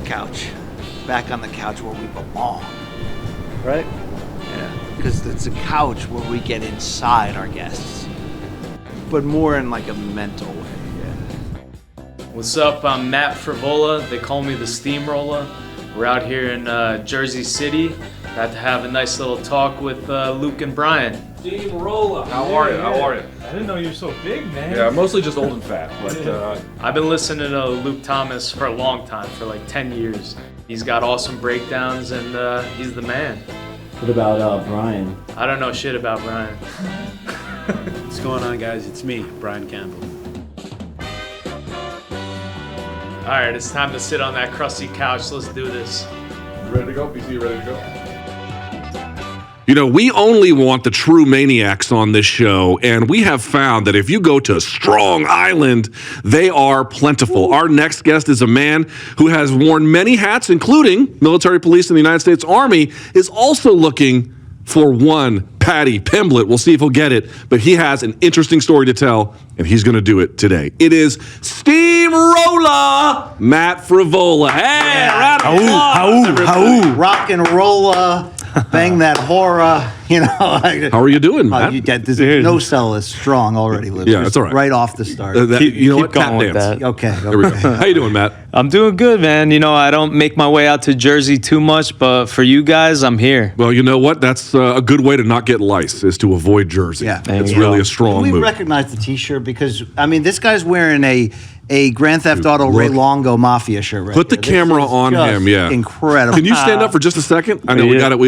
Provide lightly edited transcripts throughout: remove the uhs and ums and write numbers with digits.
couch. Back on the couch where we belong. Right? Yeah. Because it's a couch where we get inside our guests. But more in like a mental way. Yeah. What's up? I'm Matt Frevola. They call me the Steamrolla. We're out here in Jersey City. Got to have a nice little talk with Luke and Brian. Steamrolla. How are you? How are you? I didn't know you were so big, man. Yeah, mostly just old and fat. But I've been listening to Luke Thomas for a long time, for like 10 years. He's got awesome breakdowns and he's the man. What about Brian? I don't know shit about Brian. What's going on, guys? It's me, Brian Campbell. All right, it's time to sit on that crusty couch. Let's do this. you ready to go? PC, you ready to go? You know, we only want the true maniacs on this show, and we have found that if you go to Strong Island, they are plentiful. Our next guest is a man who has worn many hats, including military police in the United States Army, is also looking for one Paddy Pimblett. We'll see if he'll get it, but he has an interesting story to tell, and he's going to do it today. It is Steamrolla Matt Frevola. Hey, round of applause. Rock and roll, bang that horror, you know. How are you doing, Matt? No cell is strong already, Luke. Yeah, that's all right. Right off the start. You know what? going Tap with dance. that. Okay. There we go. How you doing, Matt? I'm doing good, man. You know, I don't make my way out to Jersey too much, but for you guys, I'm here. Well, you know what? That's a good way to not get lice, is to avoid Jersey. Yeah. It's you really go. a strong We move. recognize the T-shirt because, I mean, this guy's wearing a Grand Theft Auto Ray Longo Mafia shirt right Put the there. This camera is on just him, yeah. Incredible. Can you stand up for just a second? I know we got it.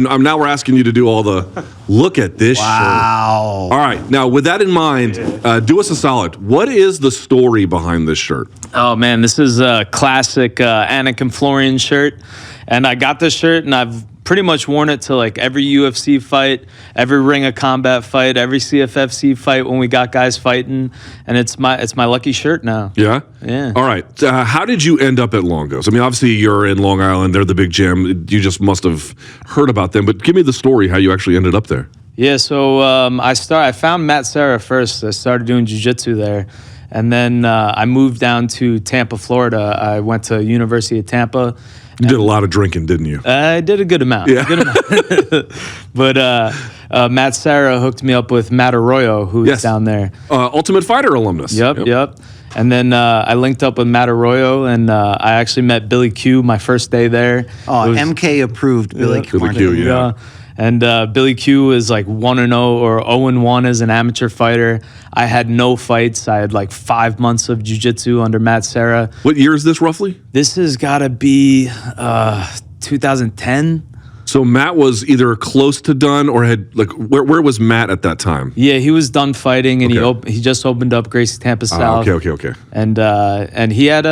I'm now we're asking you to do all the, look at this shirt. Wow. All right. Now, with that in mind, do us a solid. What is the story behind this shirt? Oh, man, this is a classic Anakin Florian shirt. And I got this shirt, and I've pretty much worn it to like every UFC fight, every Ring of Combat fight, every CFFC fight when we got guys fighting, and it's my lucky shirt now. Yeah? Yeah. All right. How did you end up at Longo's? I mean, obviously, you're in Long Island. They're the big gym. You just must have heard about them. But give me the story, how you actually ended up there. Yeah, so I found Matt Serra first. I started doing jiu-jitsu there. And then I moved down to Tampa, Florida. I went to University of Tampa. You did a lot of drinking, didn't you? I did a good amount. Yeah. But Matt Serra hooked me up with Matt Arroyo, who's down there. Ultimate Fighter alumnus. Yep. And then I linked up with Matt Arroyo, and I actually met Billy Q my first day there. Oh, MK approved Billy Q. Billy Q, yeah. And Billy Q is like 1-0 or 0-1 as an amateur fighter. I had no fights. I had like 5 months of jiu-jitsu under Matt Serra. What year is this roughly? This has got to be 2010. So Matt was either close to done or had like where was Matt at that time? Yeah, he was done fighting, and he just opened up Gracie Tampa South. Okay. And he had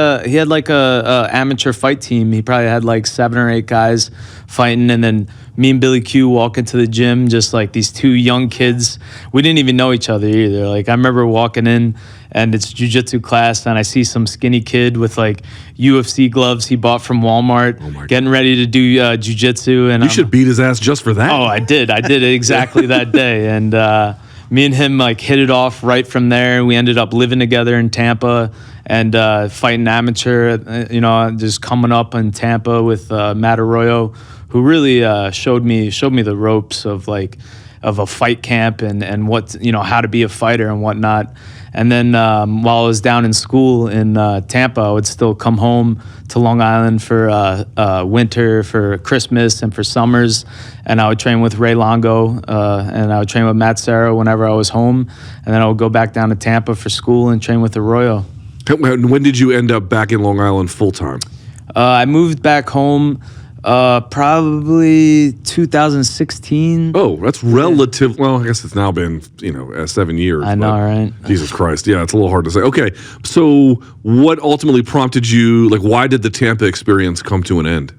like a amateur fight team. He probably had like 7 or 8 guys fighting, and then me and Billy Q walk into the gym, just like these 2 young kids. We didn't even know each other either. Like I remember walking in, and it's jiu-jitsu class, and I see some skinny kid with like UFC gloves he bought from Walmart, getting ready to do jiu-jitsu. And you should beat his ass just for that. Oh, I did it exactly that day. And me and him like hit it off right from there. We ended up living together in Tampa and fighting amateur, just coming up in Tampa with Matt Arroyo, who really showed me the ropes of a fight camp and what, how to be a fighter and whatnot. And then while I was down in school in Tampa, I would still come home to Long Island for winter, for Christmas, and for summers. And I would train with Ray Longo, and I would train with Matt Serra whenever I was home. And then I would go back down to Tampa for school and train with Arroyo. When did you end up back in Long Island full time? I moved back home probably 2016. Oh, that's relative. Well, I guess it's now been 7 years. I know, right? Jesus Christ, yeah, it's a little hard to say. Okay, so what ultimately prompted you? Like, why did the Tampa experience come to an end?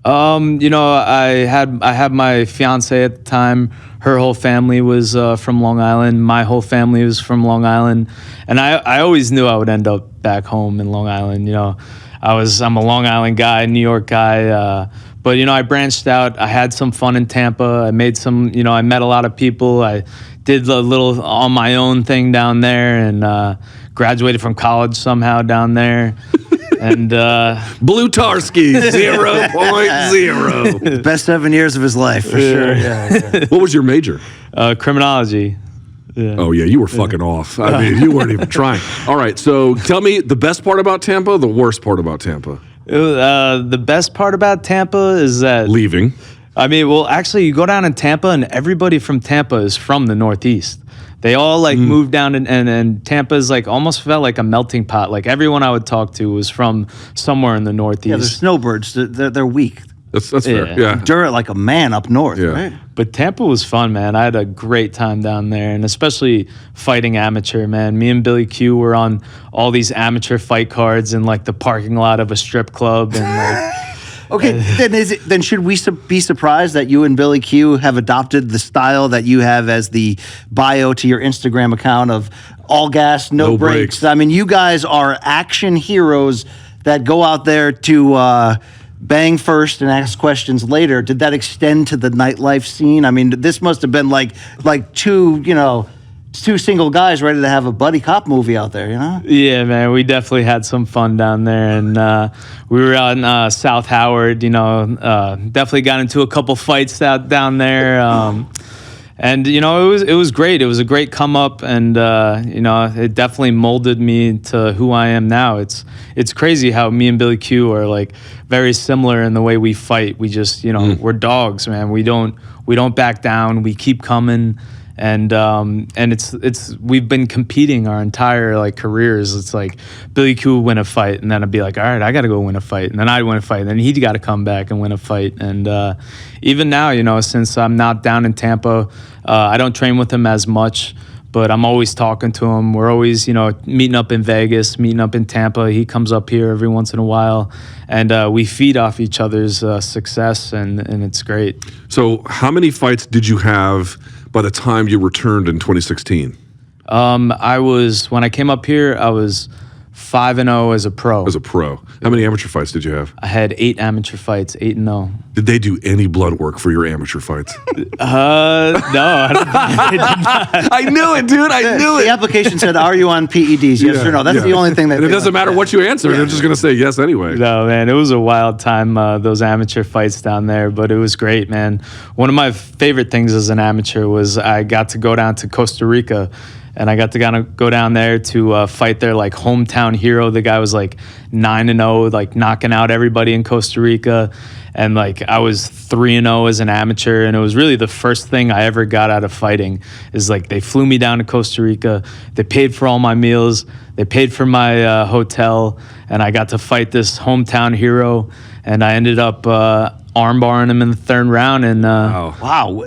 I had my fiance at the time. Her whole family was from Long Island. My whole family was from Long Island, and I always knew I would end up back home in Long Island. I'm a Long Island guy, New York guy, but I branched out. I had some fun in Tampa. I made I met a lot of people. I did a little on my own thing down there, and graduated from college somehow down there. And Blue Tarski, 0.0. Best 7 years of his life, for sure. Yeah. What was your major? criminology. Yeah. Oh, yeah, you were fucking off. I mean, you weren't even trying. All right, so tell me the best part about Tampa, the worst part about Tampa? The best part about Tampa is that... Leaving. I mean, well, actually, you go down in Tampa, and everybody from Tampa is from the Northeast. They all, like, moved down, and Tampa's, like, almost felt like a melting pot. Like, everyone I would talk to was from somewhere in the Northeast. Yeah, they're snowbirds. They're weak. That's fair, yeah. Endure it like a man up north, Yeah. right? But Tampa was fun, man. I had a great time down there, and especially fighting amateur, man. Me and Billy Q were on all these amateur fight cards in, like, the parking lot of a strip club, and, like... Okay, then should we be surprised that you and Billy Q have adopted the style that you have as the bio to your Instagram account of all gas, no brakes? I mean, you guys are action heroes that go out there to bang first and ask questions later. Did that extend to the nightlife scene? I mean, this must have been like two single guys ready to have a buddy cop movie out there, you know? Yeah, man, we definitely had some fun down there, and we were out in South Howard, definitely got into a couple fights out down there, and, it was great. It was a great come up, and, it definitely molded me to who I am now. It's crazy how me and Billy Q are, like, very similar in the way we fight. We just, we're dogs, man. We don't back down. We keep coming. And it's we've been competing our entire, like, careers. It's like Billy Q would win a fight, and then I'd be like, all right, I got to go win a fight, and then I'd win a fight, and then he'd got to come back and win a fight. And even now, since I'm not down in Tampa, I don't train with him as much, but I'm always talking to him. We're always, meeting up in Vegas, meeting up in Tampa. He comes up here every once in a while, and we feed off each other's success, and it's great. So how many fights did you have by the time you returned in 2016? When I came up here, I was 5-0 as a pro. As a pro. How many amateur fights did you have? I had 8 amateur fights, 8-0. Did they do any blood work for your amateur fights? No, I don't think they did not. I knew it, dude. I knew The it. application said, are you on PEDs? Yes or no? That's the only thing that... And it doesn't matter what you answer. They're just going to say yes anyway. No, man, it was a wild time, those amateur fights down there, but it was great, man. One of my favorite things as an amateur was I got to go down to Costa Rica, and I got to kind of go down there to fight their, like, hometown hero. The guy was, like, 9-0, like, knocking out everybody in Costa Rica. And, like, I was 3-0 as an amateur. And it was really the first thing I ever got out of fighting is, like, they flew me down to Costa Rica. They paid for all my meals. They paid for my hotel. And I got to fight this hometown hero. And I ended up armbarring him in the 3rd round. And Wow.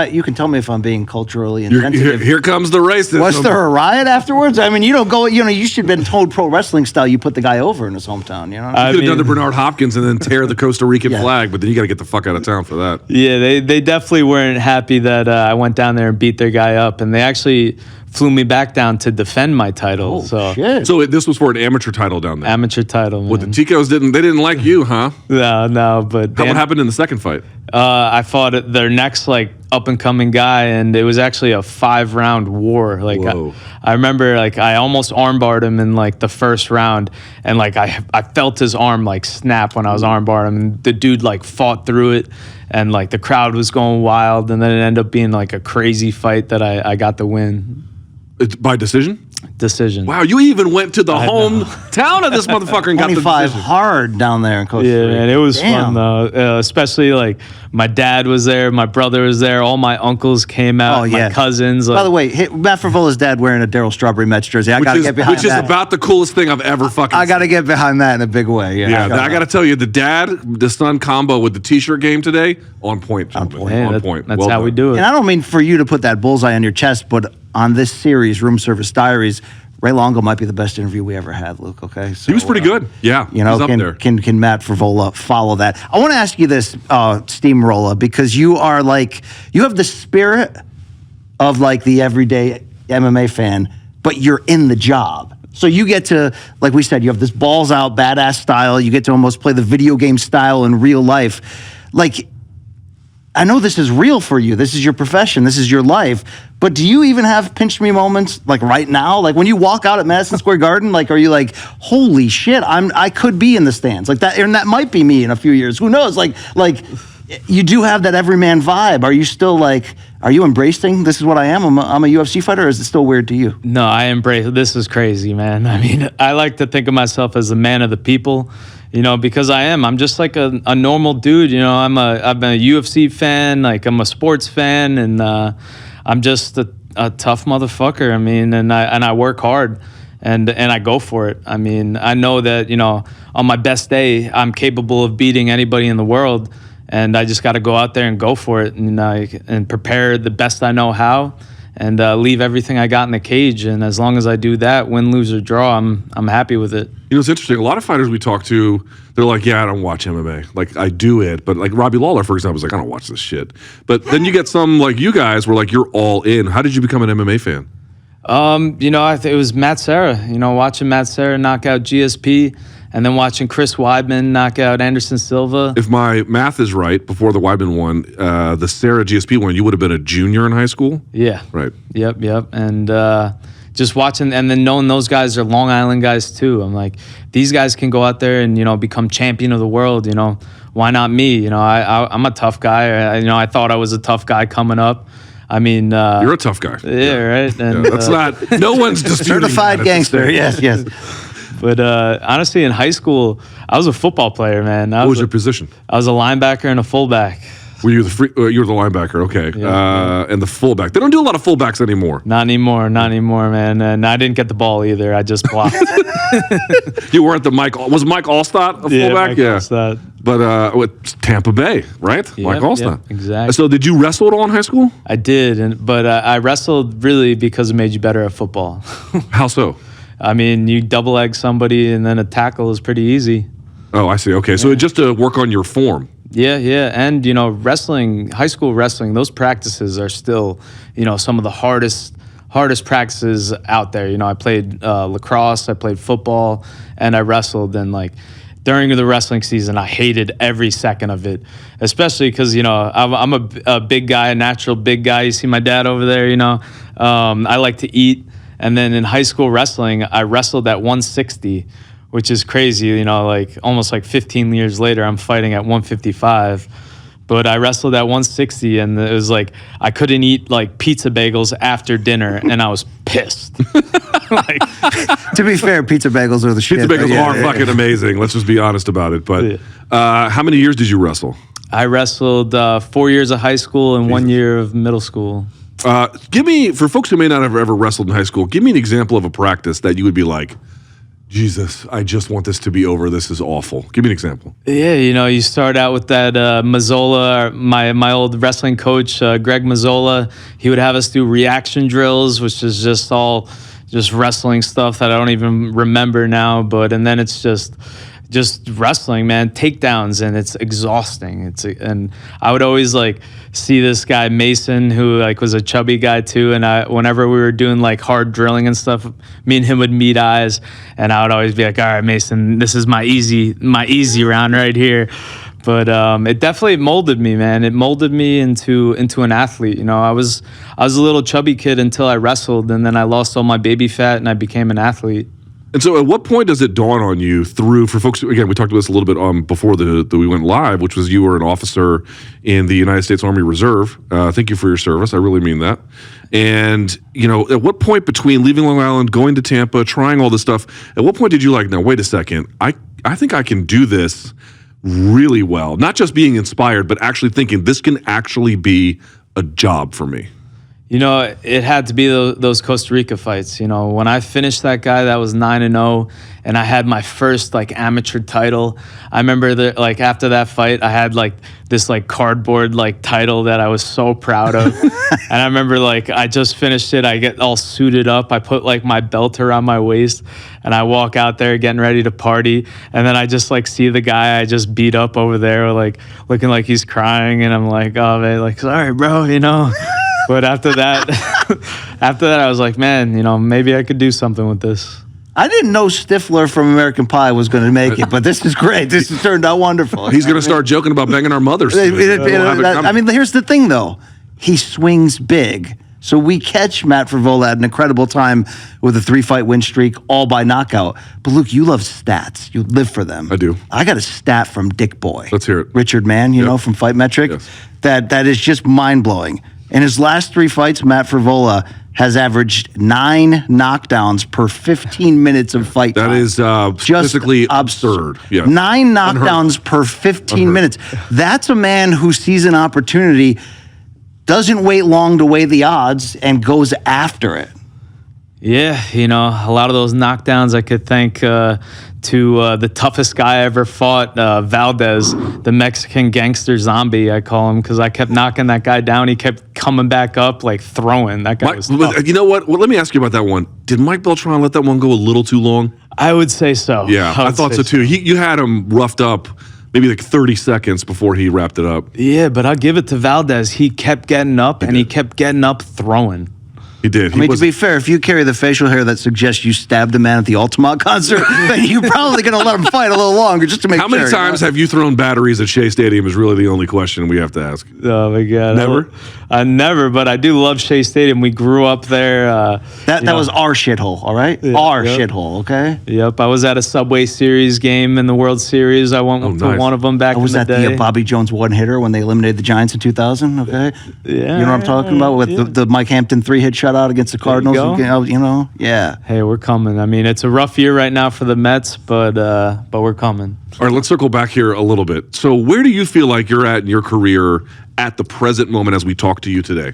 You can tell me if I'm being culturally Here, insensitive. here comes the racism. Was there a riot afterwards? I mean, you don't go, you should have been told pro wrestling style, you put the guy over in his hometown, you know? You could have done the Bernard Hopkins and then tear the Costa Rican flag, but then you got to get the fuck out of town for that. yeah, they definitely weren't happy that I went down there and beat their guy up. And they actually flew me back down to defend my title. Shit. So this was for an amateur title down there. Amateur title, man. What, the Ticos didn't like you, huh? No, but What happened in the second fight? I fought their next, like, up and coming guy, and it was actually a 5-round war. Like, I remember, like, I almost armbarred him in, like, the first round, and, like, I felt his arm, like, snap when I was armbarring him, and the dude, like, fought through it, and, like, the crowd was going wild, and then it ended up being, like, a crazy fight that I got the win. It's by decision? Decision. Wow, you even went to the hometown of this motherfucker and got the 25 decision. hard down there in Costa Rica. Yeah, man, it was Damn. fun though. Especially, like, my dad was there, my brother was there, all my uncles came out, my cousins. By the way, Matt Frevola's dad wearing a Daryl Strawberry Mets jersey. I got to get behind Which is that. about the coolest thing I've ever fucking I got to seen. get behind that in a big way. Yeah, I got to tell you, the son combo with the T-shirt game today, on point. Gentlemen. Hey, on point. That's Well how we done. do it. And I don't mean for you to put that bullseye on your chest, but on this series, Room Service Diaries, Ray Longo might be the best interview we ever had, Luke, okay? So, He was pretty good. Yeah, You know, he's up there. can Matt Frevola follow that? I want to ask you this, Steamrolla, because you are like, you have the spirit of, like, the everyday MMA fan, but you're in the job. So you get to, like we said, you have this balls out, badass style. You get to almost play the video game style in real life. Like, I know this is real for you. This is your profession. This is your life. But do you even have pinch me moments like right now? Like when you walk out at Madison Square Garden, like are you like, holy shit, I could be in the stands like that, and that might be me in a few years. Who knows? Like you do have that everyman vibe. Are you still like, are you embracing this is what I am? I'm a UFC fighter, or is it still weird to you? No, I embrace it. This is crazy, man. I mean, I like to think of myself as a man of the people, you know, because I am. I'm just like a normal dude, you know. I'm a UFC fan, like I'm a sports fan, and I'm just a tough motherfucker. I mean, and I work hard, and I go for it. I mean, I know that, you know, on my best day, I'm capable of beating anybody in the world, and I just got to go out there and go for it, and prepare the best I know how, and leave everything I got in the cage. And as long as I do that, win, lose, or draw, I'm happy with it. You know, it's interesting. A lot of fighters we talk to, they're like, yeah, I don't watch MMA. Like, I do it. But like Robbie Lawler, for example, is like, I don't watch this shit. But then you get some like you guys where like, you're all in. How did you become an MMA fan? You know, it was Matt Serra. You know, watching Matt Serra knock out GSP, and then watching Chris Weidman knock out Anderson Silva. If my math is right, before the Weidman one, the Serra GSP one, you would have been a junior in high school? Yeah. Right. Yep. And just watching, and then knowing those guys are Long Island guys too. I'm like, these guys can go out there and, you know, become champion of the world. You know, why not me? You know, I'm a tough guy. I thought I was a tough guy coming up. I mean, you're a tough guy. Yeah, right. And that's not. No one's disputing. Certified gangster. Yes. But honestly, in high school, I was a football player, man. What was your position? I was a linebacker and a fullback. Were you you were the linebacker? Okay, Yeah. And the fullback. They don't do a lot of fullbacks anymore. Not anymore, man. And I didn't get the ball either. I just blocked. You weren't the Mike. Was Mike Allstott a fullback? Mike Allstott. But with Tampa Bay, right? Mike Allstott. Yep, exactly. So did you wrestle at all in high school? I did, but I wrestled really because it made you better at football. How so? I mean, you double leg somebody, and then a tackle is pretty easy. Oh, I see. Okay, so just to work on your form. Yeah. And, you know, wrestling, high school wrestling, those practices are still, you know, some of the hardest practices out there. You know, I played lacrosse, I played football, and I wrestled. And, like, during the wrestling season, I hated every second of it, especially because, you know, I'm a big guy, a natural big guy. You see my dad over there, you know. I like to eat. And then in high school wrestling, I wrestled at 160, which is crazy, you know, like almost like 15 years later, I'm fighting at 155. But I wrestled at 160, and it was like I couldn't eat like pizza bagels after dinner, and I was pissed. Like, to be fair, pizza bagels are the shit. Pizza bagels are fucking amazing. Let's just be honest about it. But how many years did you wrestle? I wrestled 4 years of high school and 1 year of middle school. Give me, for folks who may not have ever wrestled in high school, give me an example of a practice that you would be like, Jesus, I just want this to be over. This is awful. Give me an example. Yeah, you know, you start out with that Mazzola, my old wrestling coach, Greg Mazzola. He would have us do reaction drills, which is just all just wrestling stuff that I don't even remember now. And then it's just wrestling, man, takedowns, and it's exhausting. And I would always like see this guy Mason, who like was a chubby guy too, and whenever we were doing like hard drilling and stuff, me and him would meet eyes, and I would always be like, all right, Mason, this is my easy round right here. But it definitely molded me, man. It molded me into an athlete. You know, I was a little chubby kid until I wrestled, and then I lost all my baby fat and I became an athlete. And so at what point does it dawn on you for folks, again, we talked about this a little bit before we went live, which was you were an officer in the United States Army Reserve. Thank you for your service. I really mean that. And, you know, at what point between leaving Long Island, going to Tampa, trying all this stuff, at what point did you like, no, wait a second, I think I can do this really well. Not just being inspired, but actually thinking this can actually be a job for me. You know, it had to be those Costa Rica fights. You know, when I finished that guy, that was 9-0, and I had my first like amateur title. I remember that like after that fight, I had like this like cardboard like title that I was so proud of. And I remember like I just finished it. I get all suited up. I put like my belt around my waist, and I walk out there getting ready to party. And then I just like see the guy I just beat up over there, like looking like he's crying, and I'm like, oh man, like sorry, bro, you know. But after that, I was like, man, you know, maybe I could do something with this. I didn't know Stifler from American Pie was going to make it, but this is great. This has turned out wonderful. He's going to start joking about banging our mothers. I mean, here's the thing, though. He swings big. So we catch Matt Frevola at an incredible time with a 3-fight win streak, all by knockout. But Luke, you love stats. You live for them. I do. I got a stat from Dick Boy. Let's hear it. Richard Mann, you know, from Fight Metric. Yes. That is just mind-blowing. In his last 3 fights, Matt Frevola has averaged 9 knockdowns per 15 minutes of fight time. That is statistically absurd. Yeah. 9 knockdowns per 15 minutes. That's a man who sees an opportunity, doesn't wait long to weigh the odds, and goes after it. Yeah, you know, a lot of those knockdowns I could thank to the toughest guy I ever fought, Valdez, the Mexican gangster zombie, I call him, because I kept knocking that guy down. He kept coming back up, like throwing. That guy was tough. You know what? Well, let me ask you about that one. Did Mike Beltran let that one go a little too long? I would say so. Yeah, I thought so too. You had him roughed up maybe like 30 seconds before he wrapped it up. Yeah, but I'll give it to Valdez. He kept getting up, and he kept getting up throwing. He did. I mean, to be fair, if you carry the facial hair that suggests you stabbed a man at the Altamont concert, then you're probably going to let him fight a little longer just to make How sure. many times have you thrown batteries at Shea Stadium is really the only question we have to ask. Oh, my God. Never? I never, but I do love Shea Stadium. We grew up there. That was our shithole, all right? Our shithole, okay? Yep, I was at a Subway Series game in the World Series. I went to nice. one of them back I was in at the day. the Bobby Jones one-hitter when they eliminated the Giants in 2000, okay? Yeah. You know what I'm talking about with the Mike Hampton 3-hit shutout against the Cardinals? You know? Yeah. Hey, we're coming. I mean, it's a rough year right now for the Mets, but we're coming. All right, let's circle back here a little bit. So where do you feel like you're at in your career at the present moment as we talk to you today?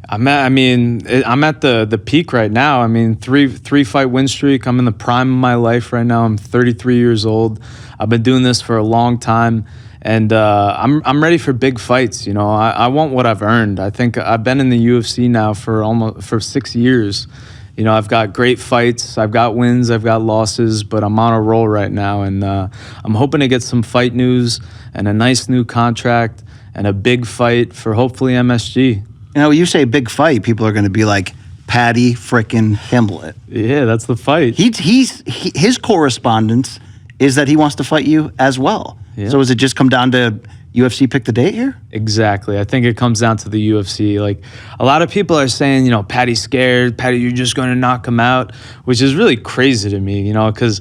I'm at the peak right now. I mean, three fight win streak. I'm in the prime of my life right now. I'm 33 years old. I've been doing this for a long time, and I'm ready for big fights. You know, I want what I've earned. I think I've been in the UFC now for 6 years. You know, I've got great fights, I've got wins, I've got losses, but I'm on a roll right now, and I'm hoping to get some fight news and a nice new contract and a big fight for hopefully MSG. You know, when you say big fight, people are going to be like, Paddy frickin' Pimblett. Yeah, that's the fight. His correspondence is that he wants to fight you as well. Yeah. So does it just come down to UFC pick the date here? Exactly. I think it comes down to the UFC. Like, a lot of people are saying, you know, Paddy's scared. Paddy, you're just going to knock him out, which is really crazy to me, you know, because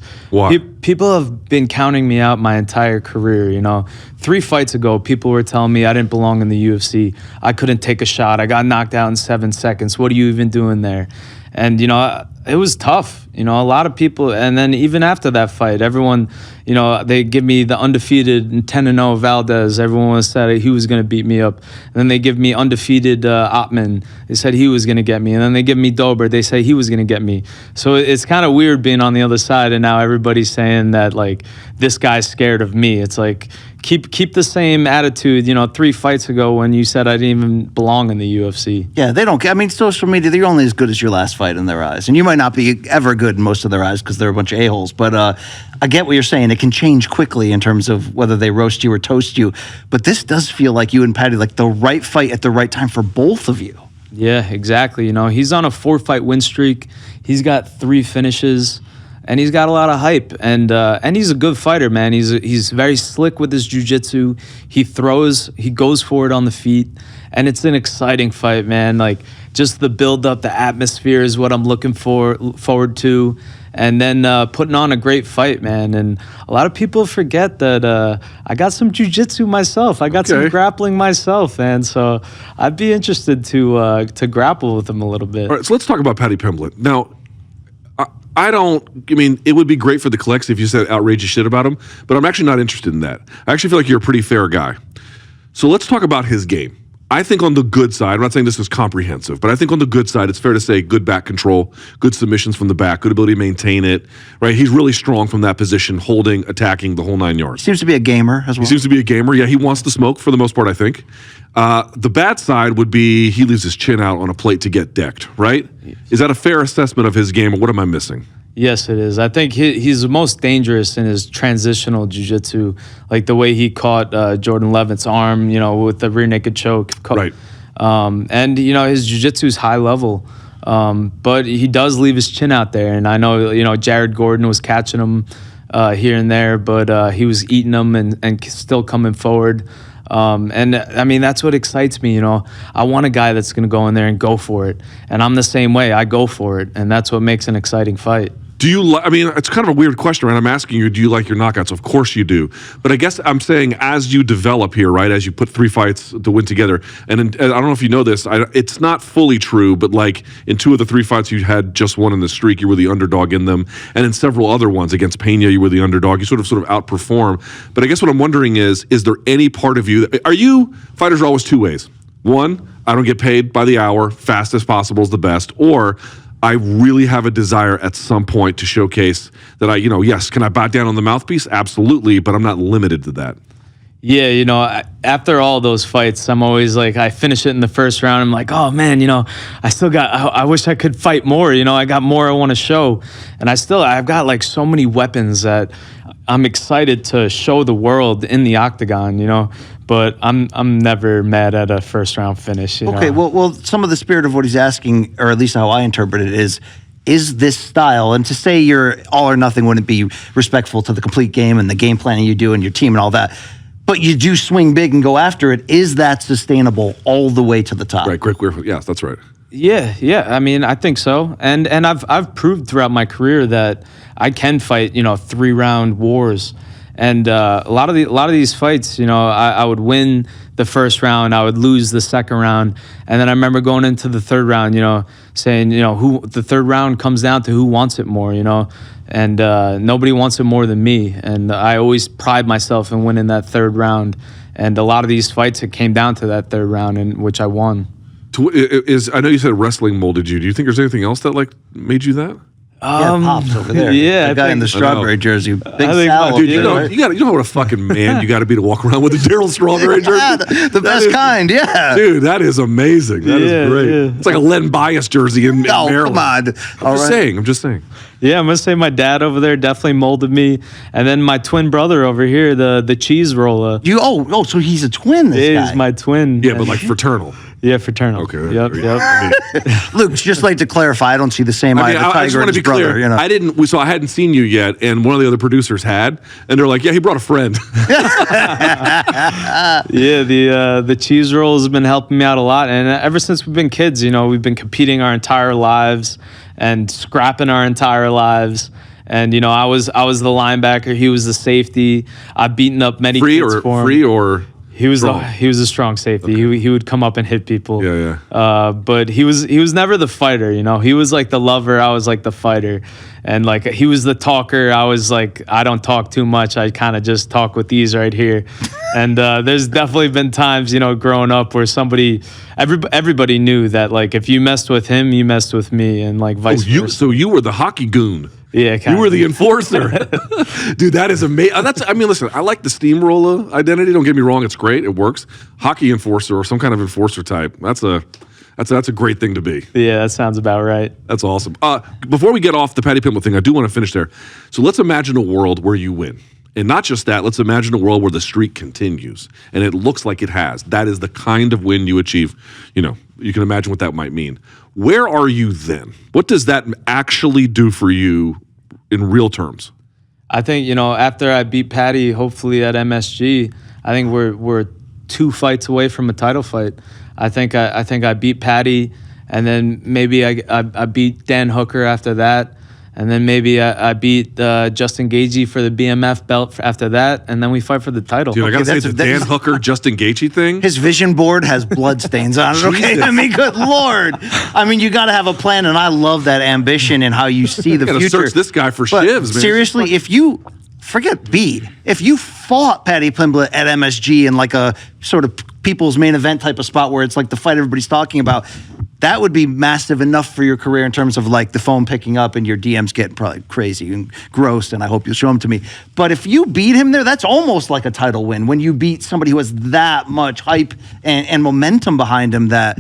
people have been counting me out my entire career, you know. 3 fights ago, people were telling me I didn't belong in the UFC. I couldn't take a shot. I got knocked out in 7 seconds. What are you even doing there? And, you know, it was tough. You know, a lot of people, and then even after that fight, everyone, you know, they give me the undefeated 10-0 Valdez. Everyone said he was going to beat me up. And then they give me undefeated Ottman. They said he was going to get me. And then they give me Dober. They say he was going to get me. So it's kind of weird being on the other side, and now everybody's saying that, like, this guy's scared of me. It's like, keep the same attitude, you know, 3 fights ago when you said I didn't even belong in the UFC. Yeah, they don't. I mean, social media, they're only as good as your last fight in their eyes. And you might not be ever good in most of their eyes because they're a bunch of a-holes. But I get what you're saying. It can change quickly in terms of whether they roast you or toast you. But this does feel like you and Paddy, like the right fight at the right time for both of you. Yeah, exactly. You know, he's on a 4-fight win streak. He's got 3 finishes. And he's got a lot of hype, and he's a good fighter, man. He's very slick with his jiu-jitsu. He throws, he goes for it on the feet, and it's an exciting fight, man. Like, just the build-up, the atmosphere is what I'm looking forward to, and then putting on a great fight, man. And a lot of people forget that I got some jiu-jitsu myself. I got some grappling myself, and so I'd be interested to grapple with him a little bit. All right, so let's talk about Paddy Pimblett. Now, it would be great for the clicks if you said outrageous shit about him, but I'm actually not interested in that. I actually feel like you're a pretty fair guy. So let's talk about his game. I think on the good side, I'm not saying this is comprehensive, but I think on the good side, it's fair to say good back control, good submissions from the back, good ability to maintain it, right? He's really strong from that position, holding, attacking, the whole 9 yards. Seems to be a gamer as well. He seems to be a gamer. Yeah, he wants to smoke for the most part, I think. The bad side would be he leaves his chin out on a plate to get decked, right? Is that a fair assessment of his game, or what am I missing? Yes, it is. I think he's the most dangerous in his transitional jiu-jitsu, like the way he caught Jordan Levitt's arm, you know, with the rear naked choke. Right. And, you know, his jiu-jitsu is high level, but he does leave his chin out there. And I know, you know, Jared Gordon was catching him here and there, but he was eating them and still coming forward. And I mean, that's what excites me. I want a guy that's going to go in there and go for it. And I'm the same way. I go for it. And that's what makes an exciting fight. Do you I mean, it's kind of a weird question, right? I'm asking you, do you like your knockouts? Of course you do. But I guess I'm saying as you develop here, right, as you put 3 fights to win together, and I don't know if you know this, it's not fully true, but like in 2 of the 3 fights you had just one in the streak, you were the underdog in them. And in several other ones against Pena, you were the underdog. You sort of outperform. But I guess what I'm wondering is there any part of you, fighters are always 2 ways. One, I don't get paid by the hour, fast as possible is the best, or I really have a desire at some point to showcase that yes, can I bow down on the mouthpiece? Absolutely, but I'm not limited to that. Yeah, after all those fights, I'm always like, I finish it in the first round. I'm like, oh man, I wish I could fight more. I got more I want to show. And I've got like so many weapons that I'm excited to show the world in the octagon, but I'm never mad at a first round finish. Okay, well, some of the spirit of what he's asking, or at least how I interpret it, is this style, and to say you're all or nothing wouldn't be respectful to the complete game and the game planning you do and your team and all that, but you do swing big and go after it. Is that sustainable all the way to the top? Right, great. Yes, that's right. Yeah. I mean, I think so, and I've proved throughout my career that I can fight 3-round wars. And a lot of these fights, I would win the first round, I would lose the second round, and then I remember going into the third round, saying, who the third round comes down to who wants it more, and nobody wants it more than me, and I always pride myself in winning that third round, and a lot of these fights it came down to that third round, in which I won. I know you said wrestling molded you. Do you think there's anything else that made you that? Pops over there. Yeah, the guy in the strawberry jersey. Big Sal. Dude, you know what a fucking man you got to be to walk around with a Daryl Strawberry jersey. Yeah, the best kind. Yeah, dude, that is amazing. That is great. Yeah. It's like a Len Bias jersey in Maryland. Come on. I'm just saying. Yeah, I'm gonna say my dad over there definitely molded me, and then my twin brother over here, the cheese roller. So he's a twin. This guy. He's my twin. Yeah, but like fraternal. Yeah, fraternal. Okay. Yep. Luke, just like to clarify, I don't see the same eye. I just want to be clear. I hadn't seen you yet, and one of the other producers had, and they're like, "Yeah, he brought a friend." Yeah, the cheese roll has been helping me out a lot, and ever since we've been kids, we've been competing our entire lives and scrapping our entire lives. And I was the linebacker, he was the safety. I've beaten up many kids for him. He was a strong safety. Okay. He would come up and hit people. Yeah. But he was never the fighter. He was like the lover. I was like the fighter, and like he was the talker. I was like, I don't talk too much. I kind of just talk with these right here. And there's definitely been times growing up where everybody knew that like if you messed with him, you messed with me, and like vice versa. So you were the hockey goon. Yeah, you were the enforcer. Dude, that is amazing. Listen, I like the steamroller identity. Don't get me wrong, it's great. It works. Hockey enforcer or some kind of enforcer type. That's a great thing to be. Yeah, that sounds about right. That's awesome. Before we get off the Paddy Pimblett thing, I do want to finish there. So let's imagine a world where you win. And not just that, let's imagine a world where the streak continues. And it looks like it has. That is the kind of win you achieve. You can imagine what that might mean. Where are you then? What does that actually do for you in real terms? I think, after I beat Paddy, hopefully at MSG, I think we're 2 fights away from a title fight. I think I beat Paddy, and then maybe I beat Dan Hooker after that. And then maybe I beat Justin Gaethje for the BMF belt after that, and then we fight for the title. Dude, I gotta say, the Dan Hooker, Justin Gaethje thing? His vision board has blood stains on it, okay? I mean, good Lord. I mean, you gotta have a plan, and I love that ambition and how you see the future. Search this guy for shivs, man. Seriously, if you, forget beat, if you fought Paddy Pimblett at MSG in like a sort of people's main event type of spot where it's like the fight everybody's talking about, that would be massive enough for your career in terms of like the phone picking up and your DMs getting probably crazy and gross, and I hope you'll show them to me. But if you beat him there, that's almost like a title win when you beat somebody who has that much hype and momentum behind him that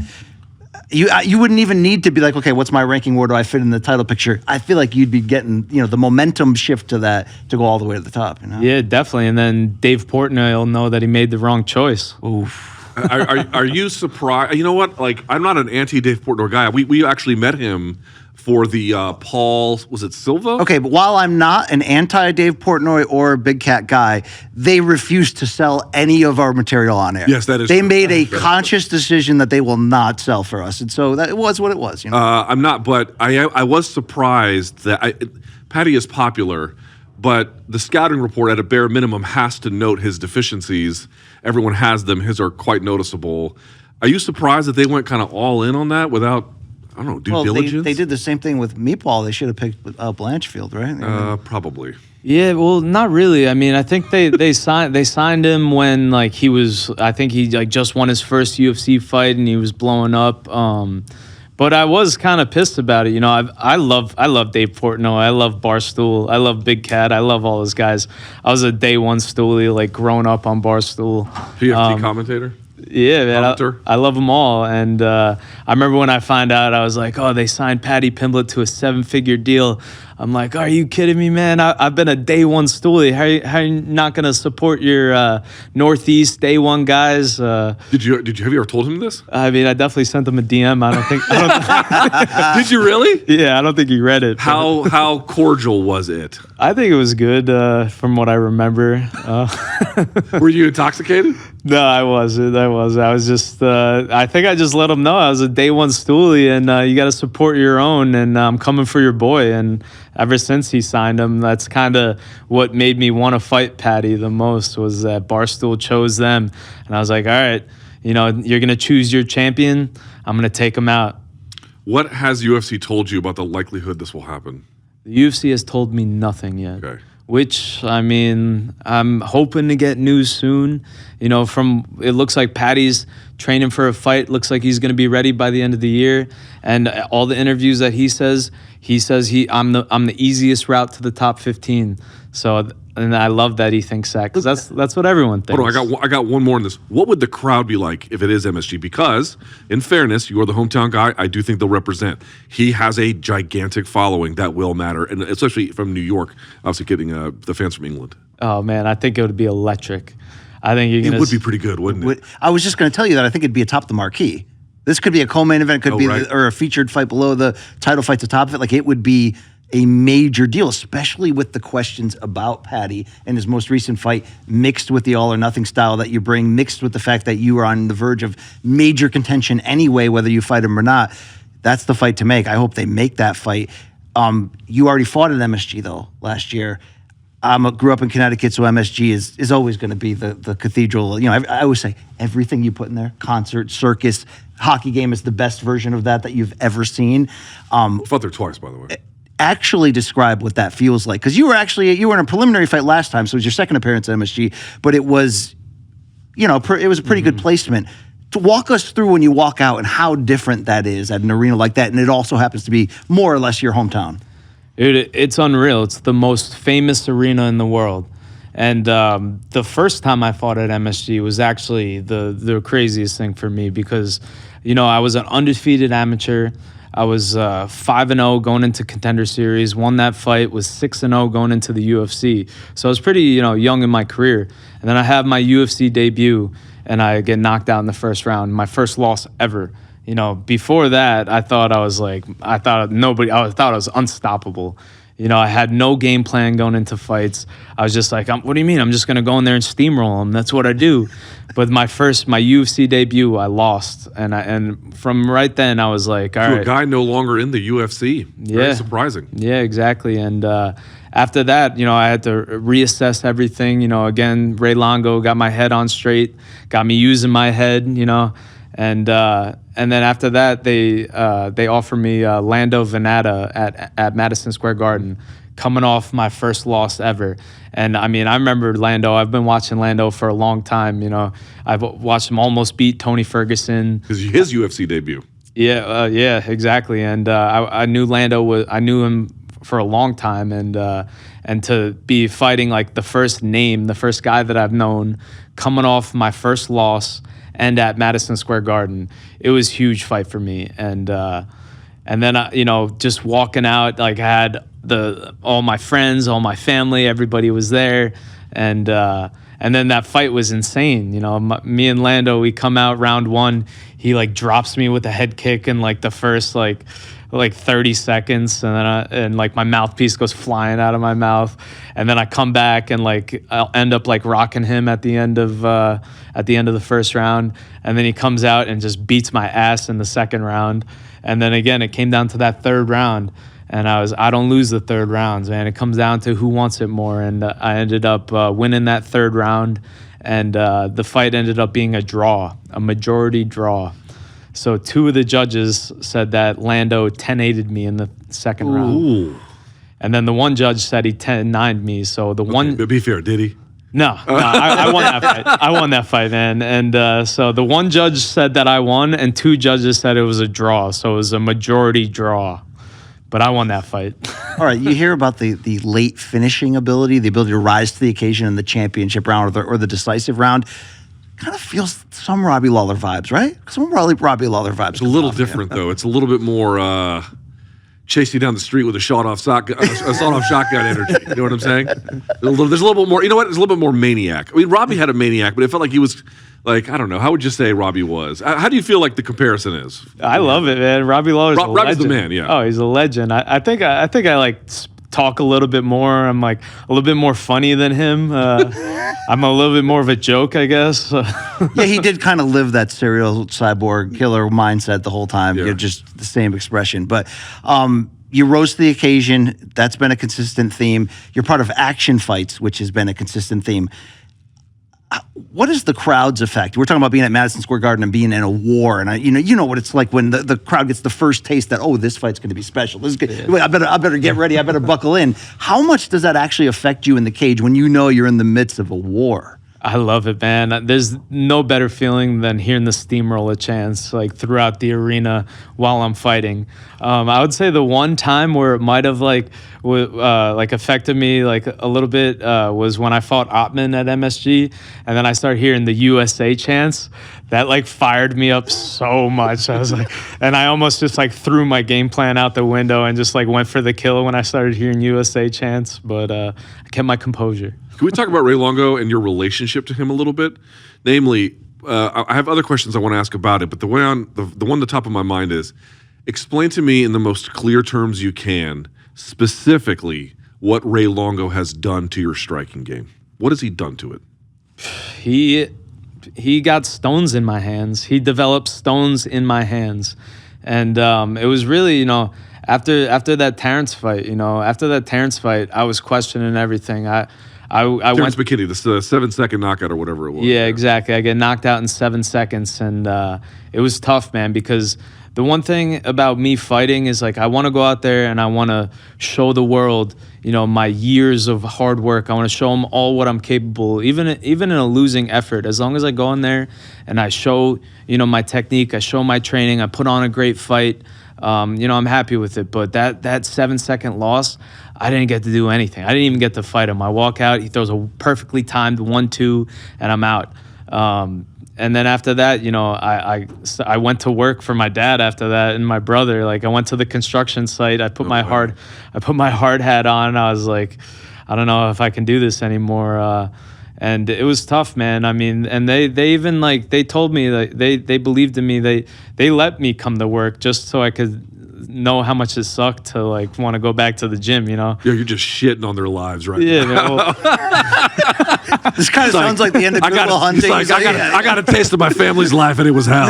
you wouldn't even need to be like, okay, what's my ranking? Where do I fit in the title picture? I feel like you'd be getting, the momentum shift to that to go all the way to the top. Yeah, definitely. And then Dave Portnoy will know that he made the wrong choice. Oof. Are you surprised? You know what? Like, I'm not an anti-Dave Portnoy guy. We actually met him for the Paul, was it Silva? Okay, but while I'm not an anti-Dave Portnoy or Big Cat guy, they refuse to sell any of our material on air. Yes, that is They true. made a conscious decision that they will not sell for us, and so that it was what it was. You know? I'm not, but I was surprised that Paddy is popular, but the scouting report at a bare minimum has to note his deficiencies. Everyone has them. His are quite noticeable. Are you surprised that they went kind of all in on that without, I don't know, due diligence? They did the same thing with Meatball. They should have picked Blanchfield, right? Probably. Yeah, well, not really. I mean, I think they signed him when like he was. I think he like just won his first UFC fight and he was blowing up. But I was kind of pissed about it. You know, I love Dave Portnoy. I love Barstool. I love Big Cat. I love all those guys. I was a day one stoolie, like growing up on Barstool. PFT commentator. Yeah, man, Hunter. I love them all. And I remember when I found out, I was like, oh, they signed Paddy Pimblett to a 7-figure deal. I'm like, are you kidding me, man? I've been a day one stoolie. How are you not going to support your Northeast day one guys? Have you ever told him this? I mean, I definitely sent him a DM. I don't think. Did you really? Yeah, I don't think he read it. How cordial was it? I think it was good from what I remember. Were you intoxicated? No, I wasn't. I was just, I think I just let him know I was a day one stoolie and you got to support your own and I'm coming for your boy. And ever since he signed him, that's kind of what made me want to fight Paddy the most was that Barstool chose them. And I was like, all right, you know, you're going to choose your champion. I'm going to take him out. What has UFC told you about the likelihood this will happen? The UFC has told me nothing yet. Okay. Which, I mean, I'm hoping to get news soon. You know, it looks like Paddy's training for a fight. Looks like he's going to be ready by the end of the year. And all the interviews that he says I'm the easiest route to the top 15. So, and I love that he thinks that because that's what everyone thinks. Hold on, I got one more in this. What would the crowd be like if it is MSG? Because, in fairness, you are the hometown guy. I do think they'll represent. He has a gigantic following that will matter, and especially from New York. Obviously, getting the fans from England. Oh man, I think it would be electric. I think it would be pretty good, wouldn't it? I was just going to tell you that I think it'd be atop the marquee. This could be a co-main event. It could be or a featured fight below the title fight to top of it. Like it would be a major deal, especially with the questions about Paddy and his most recent fight, mixed with the all or nothing style that you bring, mixed with the fact that you are on the verge of major contention anyway, whether you fight him or not. That's the fight to make. I hope they make that fight. You already fought at MSG though last year. Grew up in Connecticut, so MSG is always going to be the cathedral. You know, I always say everything you put in there, concert, circus, hockey game is the best version of that you've ever seen. I fought there twice, by the way. Actually describe what that feels like, because you were in a preliminary fight last time, so it was your second appearance at MSG, but it was, you know, it was a pretty good placement. To walk us through when you walk out and how different that is at an arena like that, and it also happens to be more or less your hometown. Dude, it's unreal. It's the most famous arena in the world. And the first time I fought at MSG was actually the craziest thing for me because, you know, I was an undefeated amateur. I was 5-0 going into Contender Series, won that fight, was 6-0 going into the UFC. So I was pretty, you know, young in my career. And then I have my UFC debut, and I get knocked out in the first round, my first loss ever. You know, before that, I thought I was unstoppable. You know, I had no game plan going into fights. I was just like, what do you mean? I'm just going to go in there and steamroll them. That's what I do. But my UFC debut, I lost. And from right then, I was like, all right. A guy no longer in the UFC. Very surprising. Yeah, exactly. And after that, you know, I had to reassess everything. You know, again, Ray Longo got my head on straight, got me using my head, you know. And then after that, they offered me Lando Venata at Madison Square Garden, coming off my first loss ever. And I mean, I remember Lando. I've been watching Lando for a long time. You know, I've watched him almost beat Tony Ferguson. Because his UFC debut. Yeah, exactly. And I knew Lando I knew him for a long time, and to be fighting like the first guy that I've known, coming off my first loss. And at Madison Square Garden, it was a huge fight for me. And then, you know, just walking out, like I had all my friends, all my family, everybody was there. And then that fight was insane. You know, me and Lando, we come out round one. He like drops me with a head kick in like the first like like 30 seconds, and then and like my mouthpiece goes flying out of my mouth, and then I come back and like I'll end up like rocking him at the end of the first round, and then he comes out and just beats my ass in the second round, and then again it came down to that third round, and I don't lose the third rounds, man. It comes down to who wants it more, and I ended up winning that third round, and the fight ended up being a draw, a majority draw. So 2 of the judges said that Lando 10-8'd me in the second round. And then the one judge said he 10-9'd me. So the one... But be fair, did he? No, I won that fight. I won that fight, man. And so the one judge said that I won, and 2 judges said it was a draw. So it was a majority draw. But I won that fight. All right, you hear about the late finishing ability, the ability to rise to the occasion in the championship round or the decisive round. Kind of feels some Robbie Lawler vibes, right? Some Robbie Lawler vibes. It's a little different, though. It's a little bit more chase you down the street with a sawed-off shotgun energy. You know what I'm saying? There's a little bit more. You know what? It's a little bit more maniac. I mean, Robbie had a maniac, but it felt like he was like, I don't know. How would you say Robbie was? How do you feel like the comparison is? I love it, man. Robbie Lawler's a legend. Robbie's the man, yeah. Oh, he's a legend. I think I like talk a little bit more. I'm like a little bit more funny than him. I'm a little bit more of a joke, I guess. Yeah, he did kind of live that serial cyborg killer mindset the whole time. Yeah. You're just the same expression. But you rose to the occasion. That's been a consistent theme. You're part of action fights, which has been a consistent theme. What is the crowd's effect? We're talking about being at Madison Square Garden and being in a war, and you know what it's like when the crowd gets the first taste that, oh, this fight's going to be special. This is good. I better get ready. I better buckle in. How much does that actually affect you in the cage when you know you're in the midst of a war? I love it, man. There's no better feeling than hearing the steamroller chants like throughout the arena while I'm fighting. I would say the one time where it might have like affected me like a little bit was when I fought Ottman at MSG, and then I started hearing the USA chants. That like fired me up so much. I was like, and I almost just like threw my game plan out the window and just like went for the kill when I started hearing USA chants. But I kept my composure. Can we talk about Ray Longo and your relationship to him a little bit? Namely, I have other questions I want to ask about it, but the one on the top of my mind is, explain to me in the most clear terms you can, specifically what Ray Longo has done to your striking game. What has he done to it? He got stones in my hands. He developed stones in my hands, and it was really, after that Terrence fight, I was questioning everything. Terrence McKinney, the 7-second knockout or whatever it was. Yeah, exactly. I get knocked out in 7 seconds, and it was tough, man, because the one thing about me fighting is like I want to go out there and I want to show the world, my years of hard work. I want to show them all what I'm capable, even in a losing effort. As long as I go in there and I show, my technique, I show my training, I put on a great fight, I'm happy with it. But that 7-second loss, I didn't get to do anything. I didn't even get to fight him. I walk out, he throws a perfectly timed 1-2, and I'm out. And then after that, I went to work for my dad after that and my brother. Like I went to the construction site. I put my hard hat on. And I was like, I don't know if I can do this anymore. And it was tough, man. I mean, and they even they told me that they believed in me. They let me come to work just so I could know how much it sucked to want to go back to the gym, Yeah, you're just shitting on their lives right now. Man, well, this kind of sounds like the end of Good Will Hunting. I got a taste of my family's life and it was hell.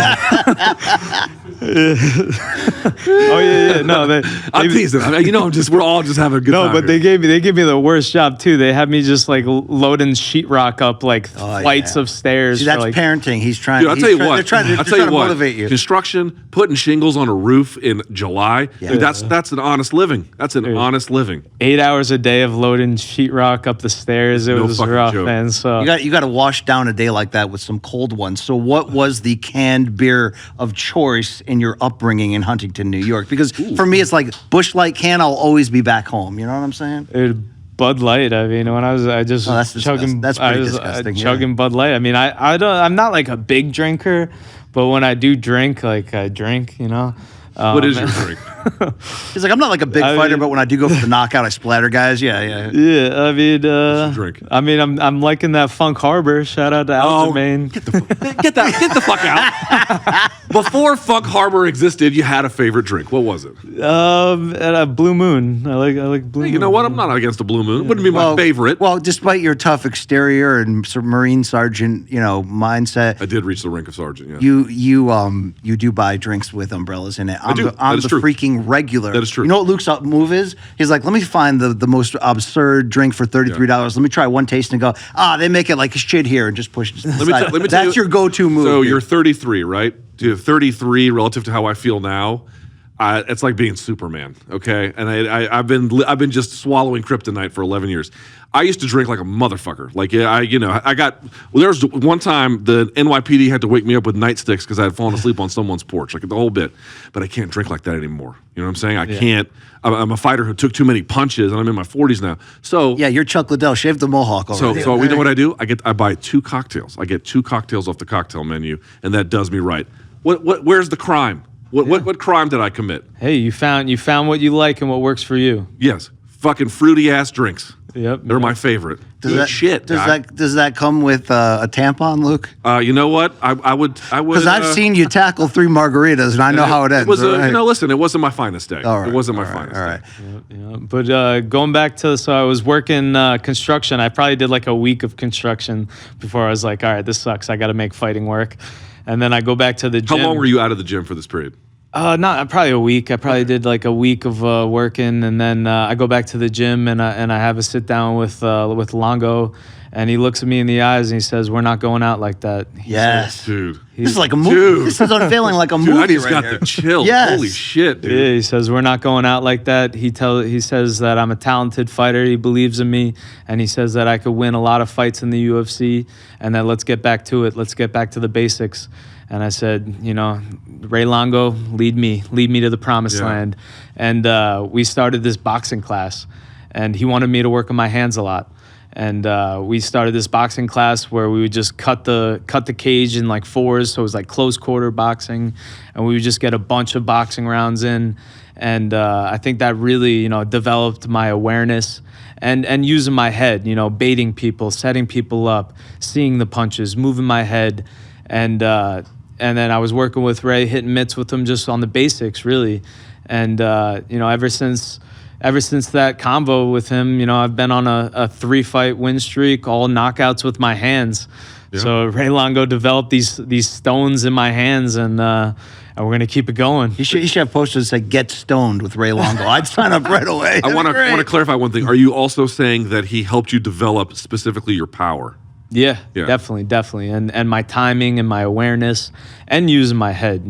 Oh yeah. No, I'm teasing. We're all just having a good time. No, but they gave me the worst job too. They had me just loading sheetrock up flights of stairs. See, that's parenting. He's trying. Dude, I'll tell you what. They're trying to motivate you. Construction, putting shingles on a roof in July. Yeah. Dude, that's an honest living. That's an honest living. 8 hours a day of loading sheetrock up the stairs. It was rough, man. So you got to wash down a day like that with some cold ones. So what was the canned beer of choice in your upbringing in Huntington, New York? Because for me, it's like Busch Light can. I'll always be back home. You know what I'm saying? Bud Light. I mean, when I was chugging. That's pretty disgusting. Chugging Bud Light. I mean, I'm not like a big drinker, but when I do drink, I drink. What is your drink? He's like, I'm not like a big fighter, but when I do go for the knockout, I splatter guys. Yeah. Yeah, I mean, drink? I mean, I'm liking that Funk Harbor. Shout out to Aljo, man. Get the fuck out. Before Funk Harbor existed, you had a favorite drink. What was it? At a Blue Moon. I like Blue Moon. You know what? I'm not against a Blue Moon. It wouldn't be my favorite. Well, despite your tough exterior and Marine Sergeant, mindset, I did reach the rank of sergeant. Yeah. You do buy drinks with umbrellas in it. I'm do. the That is true. freaking regular. That is true. You know what Luke's move is? He's like, let me find the most absurd drink for $33. Let me try one taste and go, they make it like shit here, and just push it to the side. Let me That's your go-to move. So dude. you're 33, right? Dude, 33 relative to how I feel now. It's like being Superman, okay? And I've been just swallowing kryptonite for 11 years. I used to drink like a motherfucker. Like there was one time the NYPD had to wake me up with nightsticks because I had fallen asleep on someone's porch, like the whole bit. But I can't drink like that anymore. You know what I'm saying? I can't. I'm a fighter who took too many punches, and I'm in my 40s now. So yeah, you're Chuck Liddell. Shave the mohawk already. So we know what I do? I buy 2 cocktails. I get 2 cocktails off the cocktail menu, and that does me right. Where's the crime? What crime did I commit? Hey, you found what you like and what works for you. Yes, fucking fruity ass drinks. Yep, they're my favorite. Does that come with a tampon, Luke? You know what? I would because I've seen you tackle 3 margaritas and I know how it ends. Listen, it wasn't my finest day. All right, it wasn't my finest. All right. Day. Yeah. But going back to I was working construction. I probably did like a week of construction before I was like, all right, this sucks. I got to make fighting work. And then I go back to the gym. How long were you out of the gym for this period? Not probably a week. I probably did like a week of working, and then I go back to the gym and I have a sit down with Longo, and he looks at me in the eyes and he says, "We're not going out like that." Yes, dude. This is like a movie. This is unveiling like a movie. I just right got here. the chills. Yes. Holy shit, dude. Yeah, he says we're not going out like that. He says that I'm a talented fighter. He believes in me, and he says that I could win a lot of fights in the UFC, and that let's get back to it. Let's get back to the basics. And I said, Ray Longo, lead me to the promised land. And we started this boxing class, and he wanted me to work on my hands a lot. And we started this boxing class where we would just cut the cage in like 4s, so it was like close quarter boxing, and we would just get a bunch of boxing rounds in. And I think that really, developed my awareness and using my head, baiting people, setting people up, seeing the punches, moving my head, and then I was working with Ray, hitting mitts with him just on the basics, really. And, ever since that convo with him, I've been on a 3-fight win streak, all knockouts with my hands. Yeah. So Ray Longo developed these stones in my hands, and we're going to keep it going. You should have posters that say, "Get stoned with Ray Longo." I'd sign up right away. I want to clarify one thing. Are you also saying that he helped you develop specifically your power? Yeah, definitely. And my timing and my awareness and using my head,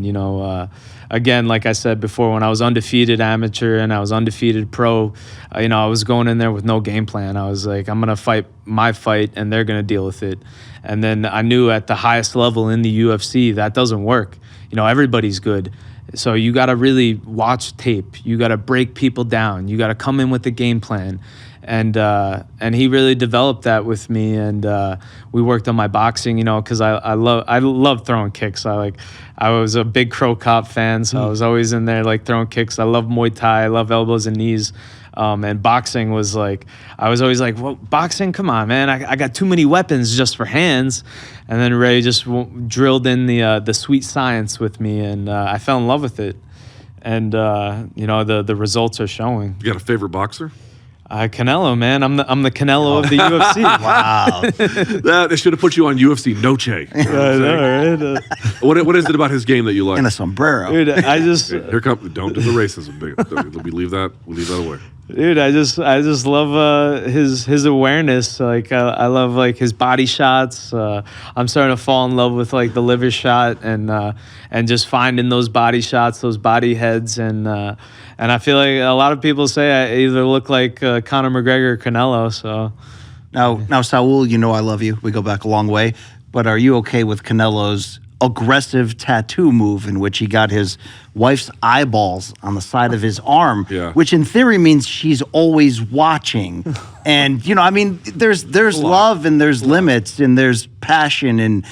again, like I said before, when I was undefeated amateur and I was undefeated pro, I was going in there with no game plan. I was like, I'm going to fight my fight and they're going to deal with it. And then I knew at the highest level in the UFC, that doesn't work. Everybody's good. So you got to really watch tape. You got to break people down. You got to come in with a game plan. And he really developed that with me, and we worked on my boxing, because I love throwing kicks. I was a big Crow Cop fan, so I was always in there like throwing kicks. I love Muay Thai, I love elbows and knees, and boxing was like, I was always like, well, boxing, come on, man, I got too many weapons just for hands. And then Ray just drilled in the sweet science with me, and I fell in love with it. And the results are showing. You got a favorite boxer? Canelo, man. I'm the Canelo of the UFC. Wow. They should have put you on UFC Noche. You know what, right? What is it about his game that you like? And a sombrero. Dude, I just here come. Don't do the racism. We leave that away. Dude, I just love his awareness. Like I love like his body shots. I'm starting to fall in love with like the liver shot and just finding those body shots, those body heads, and I feel like a lot of people say I either look like Conor McGregor or Canelo. So now, Saul, I love you. We go back a long way, but are you okay with Canelo's aggressive tattoo move in which he got his wife's eyeballs on the side of his arm, which in theory means she's always watching. And, there's love and there's limits and there's passion. And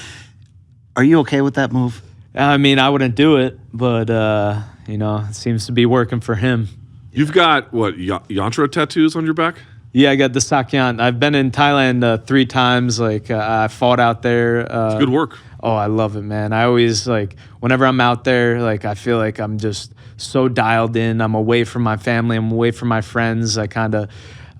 are you okay with that move? I mean, I wouldn't do it, but, You know, it seems to be working for him. You've got, what, yantra tattoos on your back? Yeah, I got the Sakyan. I've been in Thailand 3 times. Like, I fought out there. It's good work. Oh, I love it, man. I always, like, whenever I'm out there, like, I feel like I'm just so dialed in. I'm away from my family. I'm away from my friends.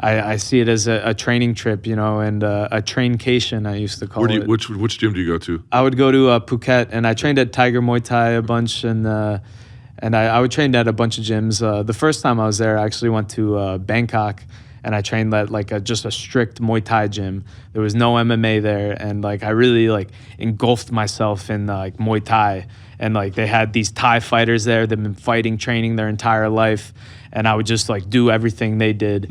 I see it as a training trip, you know, and a traincation, I used to call it. Which gym do you go to? I would go to Phuket, and I trained at Tiger Muay Thai a bunch, and I would train at a bunch of gyms. The first time I was there, I actually went to Bangkok, and I trained at like just a strict Muay Thai gym. There was no MMA there, and like I really like engulfed myself in like Muay Thai, and like they had these Thai fighters there that've been fighting, training their entire life, and I would just like do everything they did,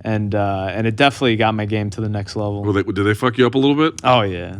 and it definitely got my game to the next level. Did they fuck you up a little bit? Oh yeah.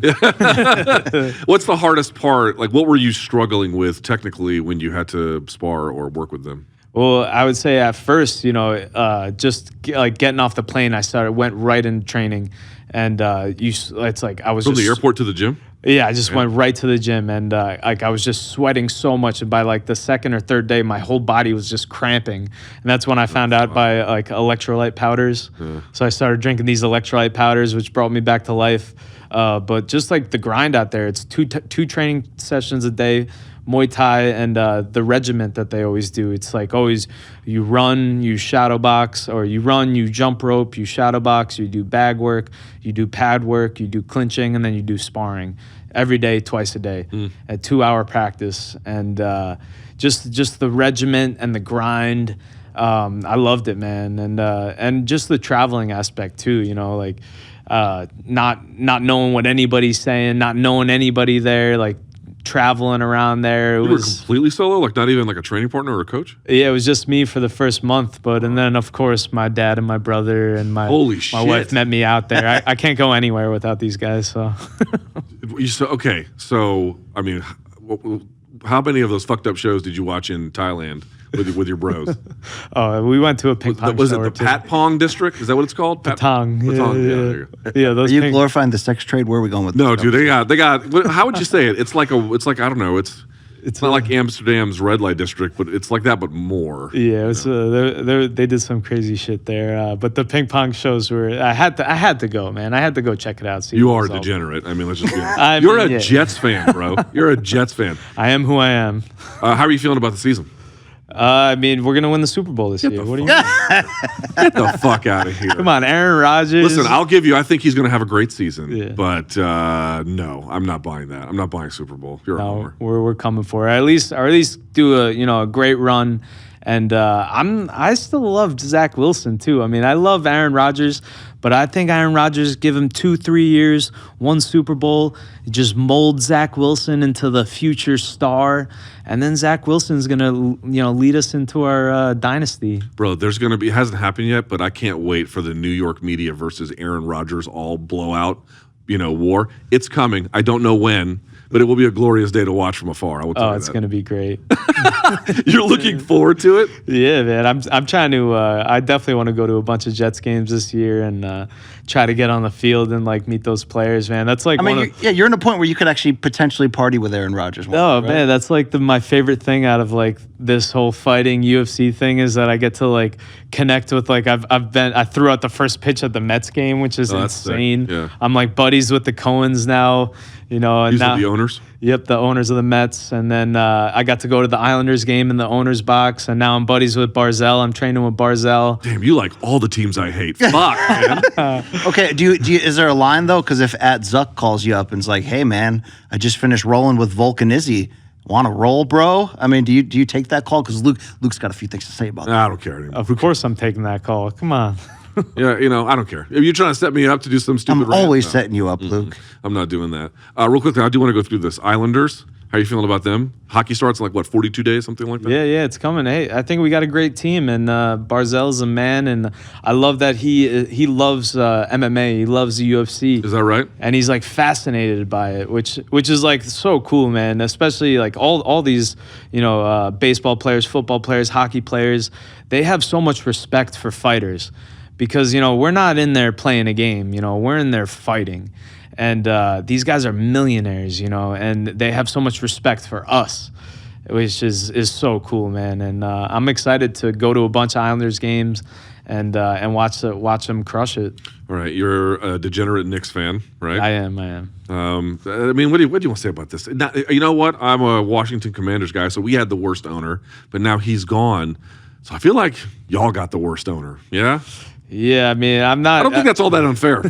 What's the hardest part? Like, what were you struggling with technically when you had to spar or work with them? Well, I would say at first, you know, like getting off the plane, went right into training, and it's like I was from just, the airport to the gym. Yeah, I just went right to the gym, and like I was just sweating so much, and by like the second or third day, my whole body was just cramping, and that's when I found out by like electrolyte powders. Yeah. So I started drinking these electrolyte powders, which brought me back to life. But just like the grind out there, it's two training sessions a day. Muay Thai and the regiment that they always do. It's like always you run, you shadow box, or you run, you jump rope, you shadow box, you do bag work, you do pad work, you do clinching, and then you do sparring every day, twice a day, a 2-hour practice. And just the regiment and the grind, I loved it, man. And just the traveling aspect too, you know, like not knowing what anybody's saying, not knowing anybody there, like traveling around there. You were completely solo, like not even like a training partner or a coach? Yeah, it was just me for the first month, and then of course my dad and my brother and my wife met me out there. I can't go anywhere without these guys. So, so I mean, how many of those fucked up shows did you watch in Thailand with your bros? Oh, we went to a ping pong. Was it the Pat Pong district? Is that what it's called? Patong. Yeah. Are you glorifying the sex trade? Where are we going with? No, dude. They got. How would you say it? It's like I don't know. It's not like Amsterdam's red light district, but it's like that, but more. Yeah, they did some crazy shit there. But the ping pong shows were. I had to go, man. I had to go check it out. You are a degenerate. I mean, let's just be honest. You're a Jets fan, bro. You're a Jets fan. I am who I am. How are you feeling about the season? I mean, we're gonna win the Super Bowl this year. What do you mean? Get the fuck out of here! Come on, Aaron Rodgers. Listen, I'll give you. I think he's gonna have a great season, but no, I'm not buying that. I'm not buying Super Bowl. You're a homer. We're coming for it. At least do a great run. And I still love Zach Wilson too. I mean, I love Aaron Rodgers, but I think Aaron Rodgers, give him 2-3 years, 1 Super Bowl, just mold Zach Wilson into the future star, and then Zach Wilson's gonna lead us into our dynasty. Bro, there's gonna be, it hasn't happened yet, but I can't wait for the New York media versus Aaron Rodgers all blowout, war. It's coming. I don't know when, but it will be a glorious day to watch from afar. I will tell you it's gonna be great. You're looking forward to it? Yeah, man. I'm trying to. I definitely want to go to a bunch of Jets games this year and try to get on the field and like meet those players, man. That's like you're in a point where you could actually potentially party with Aaron Rodgers. Man, that's like my favorite thing out of like this whole fighting UFC thing is that I get to like connect with like I threw out the first pitch at the Mets game, which is insane. Yeah. I'm like buddies with the Cohens now. And These now, are the owners? Yep, the owners of the Mets. And then I got to go to the Islanders game in the owner's box, and now I'm buddies with Barzell. I'm training with Barzell. Damn, you like all the teams I hate. Fuck, man. Okay, is there a line, though? Because if @Zuck calls you up and is like, hey, man, I just finished rolling with Volkanizzi. Want to roll, bro? I mean, do you take that call? Because Luke's got a few things to say about that. I don't care anymore. Of course I'm taking that call. Come on. Yeah, I don't care. If you're trying to set me up to do some stupid rant, always setting you up, Luke. I'm not doing that. Real quickly, I do want to go through this. Islanders, how are you feeling about them? Hockey starts in 42 days, something like that? Yeah, it's coming. Hey, I think we got a great team, and Barzell's a man, and I love that he loves MMA. He loves the UFC. Is that right? And he's like fascinated by it, which is like so cool, man. Especially like all these, baseball players, football players, hockey players. They have so much respect for fighters. Because, we're not in there playing a game, we're in there fighting. And these guys are millionaires, and they have so much respect for us. which is so cool, man. And I'm excited to go to a bunch of Islanders games and watch them crush it. All right, you're a degenerate Knicks fan, right? I am. I mean, what do you want to say about this? Now, you know what? I'm a Washington Commanders guy, so we had the worst owner, but now he's gone. So I feel like y'all got the worst owner. Yeah? Yeah, I mean, I'm not. I don't think that's all that unfair.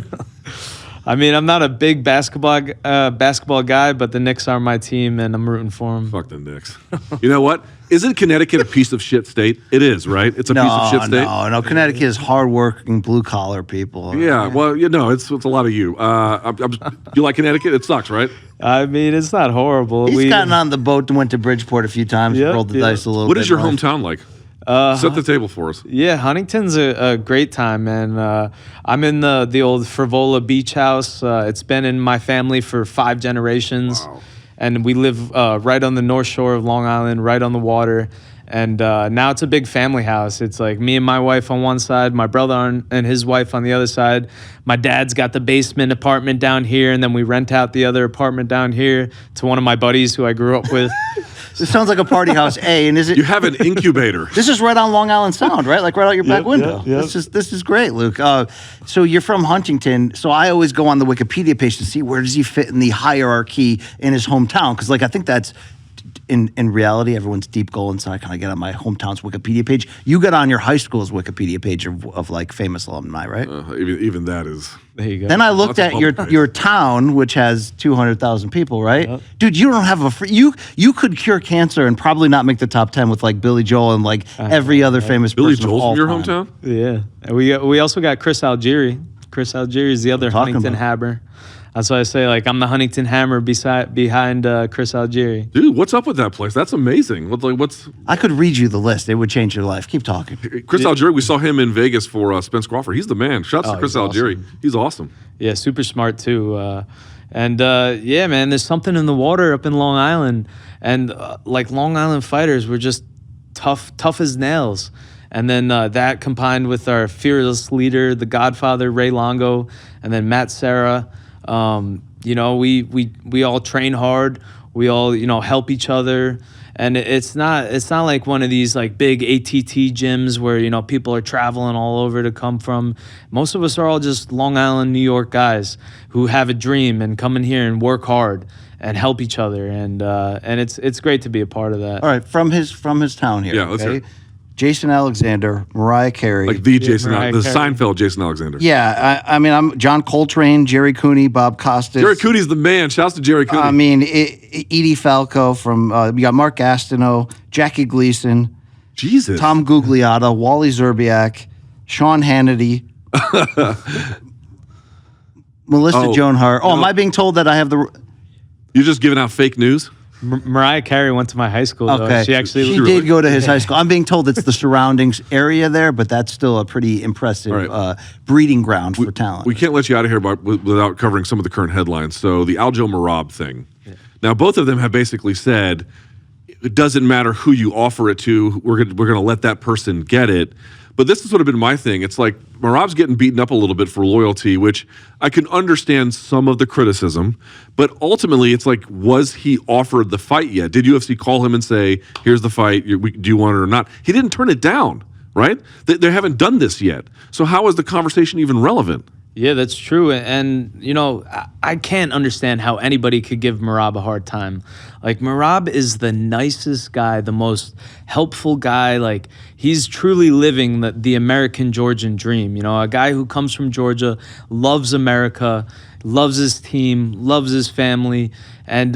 I mean, I'm not a big basketball guy, but the Knicks are my team, and I'm rooting for them. Fuck the Knicks. You know what? Isn't Connecticut a piece of shit state? It is, right? It's a piece of shit state. No. Connecticut is hardworking, blue collar people. Yeah, well, you know, it's a lot of you. You like Connecticut? It sucks, right? I mean, it's not horrible. He's gotten on the boat and went to Bridgeport a few times, rolled the dice a little bit. What is your hometown like? Set the table for us. Yeah, Huntington's a great time, man. I'm in the old Freevola beach house. It's been in my family for 5 generations. Wow. And we live right on the north shore of Long Island, right on the water. And now it's a big family house. It's like me and my wife on one side, my brother and his wife on the other side. My dad's got the basement apartment down here, and then we rent out the other apartment down here to one of my buddies who I grew up with. This sounds like a party house A, and is it? You have an incubator. This is right on Long Island Sound, right? Like right out your back window. Yep. This is great, Luke. So you're from Huntington. So I always go on the Wikipedia page to see where does he fit in the hierarchy in his hometown, because like I think that's in reality everyone's deep goal inside. Can I get on my hometown's Wikipedia page? You got on your high school's Wikipedia page of like famous alumni, right? Even that is. There you go. Then I looked at your town, which has 200,000 people, right? Yep. Dude, you don't have you could cure cancer and probably not make the top 10 with like Billy Joel and like every other famous Billy person. Joel's of all from your time. hometown? Yeah. And we also got Chris Algieri. Chris Algieri is the other Huntington Hammer. That's why I say, like, I'm the Huntington Hammer behind Chris Algieri. Dude, what's up with that place? That's amazing. What's? I could read you the list. It would change your life. Keep talking. Chris Algieri, we saw him in Vegas for Spence Crawford. He's the man. Shouts to Chris Algieri. Awesome. He's awesome. Yeah, super smart, too. Yeah, man, there's something in the water up in Long Island. And, like, Long Island fighters were just tough as nails. And then that combined with our fearless leader, the Godfather, Ray Longo, and then Matt Serra. You know, we all train hard. We all, you know, help each other. And it's not like one of these like big ATT gyms where, you know, people are traveling all over to come from. Most of us are all just Long Island, New York guys who have a dream and come in here and work hard and help each other. And it's great to be a part of that. All right, from his town here. Yeah, let's hear it. Jason Alexander, Mariah Carey. Like the Jason, Mariah the Carey. Seinfeld Jason Alexander. Yeah, I mean, I'm John Coltrane, Jerry Cooney, Bob Costas. Jerry Cooney's the man. Shouts to Jerry Cooney. I mean, Edie Falco from, you got Mark Gastineau, Jackie Gleason, Jesus. Tom Gugliotta, Wally Zerbiak, Sean Hannity, Melissa Joan Hart. Oh, no. am I being told that I have the... You're just giving out fake news? Mariah Carey went to my high school, though. Okay. She did go to his high school. I'm being told it's the surroundings area there, but that's still a pretty impressive breeding ground for talent. We can't let you out of here without covering some of the current headlines. So the Aljo Merab thing. Yeah. Now, both of them have basically said, it doesn't matter who you offer it to, we're going to let that person get it. But this has sort of been my thing. It's like Merab's getting beaten up a little bit for loyalty, which I can understand some of the criticism. But ultimately, it's like, was he offered the fight yet? Did UFC call him and say, here's the fight, do you want it or not? He didn't turn it down, right? They haven't done this yet. So how is the conversation even relevant? Yeah, that's true. And, you know, I can't understand how anybody could give Merab a hard time. Like, Merab is the nicest guy, the most helpful guy. Like, he's truly living the American Georgian dream. You know, a guy who comes from Georgia, loves America, loves his team, loves his family. And,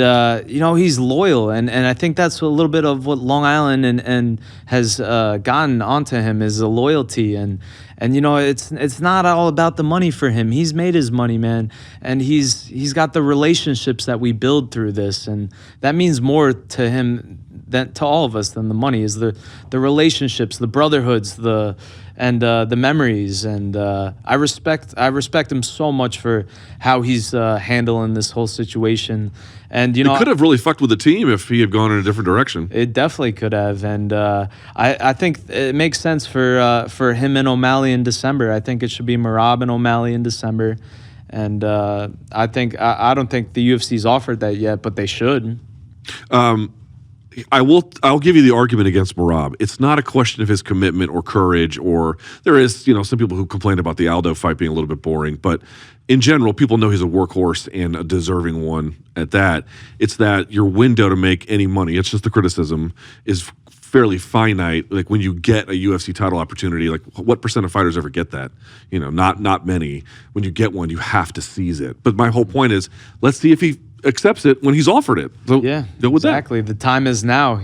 you know, he's loyal. And I think that's a little bit of what Long Island and has gotten onto him is the loyalty. And you know, it's not all about the money for him. He's made his money, man. And he's got the relationships that we build through this. And that means more to him than to all of us than the money is the relationships, the brotherhoods, the memories. And I respect him so much for how he's handling this whole situation. And you know, it could have really fucked with the team if he had gone in a different direction. It definitely could have, and I think it makes sense for him and O'Malley in December. I think it should be Merab and O'Malley in December, and I don't think the UFC's offered that yet, but they should. I'll give you the argument against Merab. It's not a question of his commitment or courage, or there is, some people who complain about the Aljo fight being a little bit boring, but in general, people know he's a workhorse and a deserving one at that. It's that your window to make any money, it's just the criticism, is fairly finite. Like when you get a UFC title opportunity, like what percent of fighters ever get that? Not many. When you get one, you have to seize it. But my whole point is, let's see if he accepts it when he's offered it. So yeah, go with exactly. The time is now.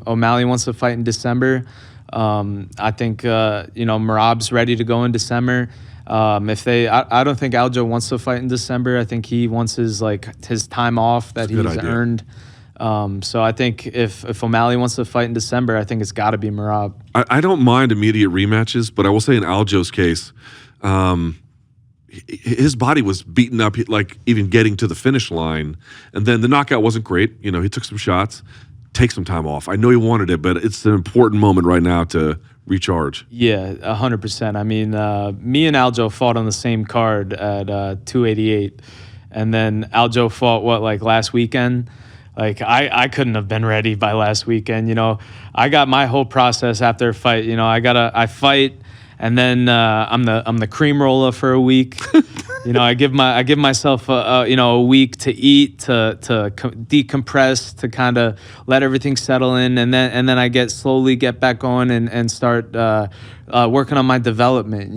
O'Malley wants to fight in December. I think Merab's ready to go in December. I don't think Aljo wants to fight in December. I think he wants his time off that he's earned. So I think if O'Malley wants to fight in December, I think it's got to be Merab. I don't mind immediate rematches, but I will say in Aljo's case, his body was beaten up, like even getting to the finish line. And then the knockout wasn't great. He took some shots, take some time off. I know he wanted it, but it's an important moment right now to recharge. Yeah, 100%. I mean, me and Aljo fought on the same card at 288. And then Aljo fought, last weekend? I couldn't have been ready by last weekend. I got my whole process after a fight. I fight, and then I'm the cream roller for a week. I give myself a week to eat, to decompress, to kind of let everything settle in, and then I slowly get back going and start working on my development.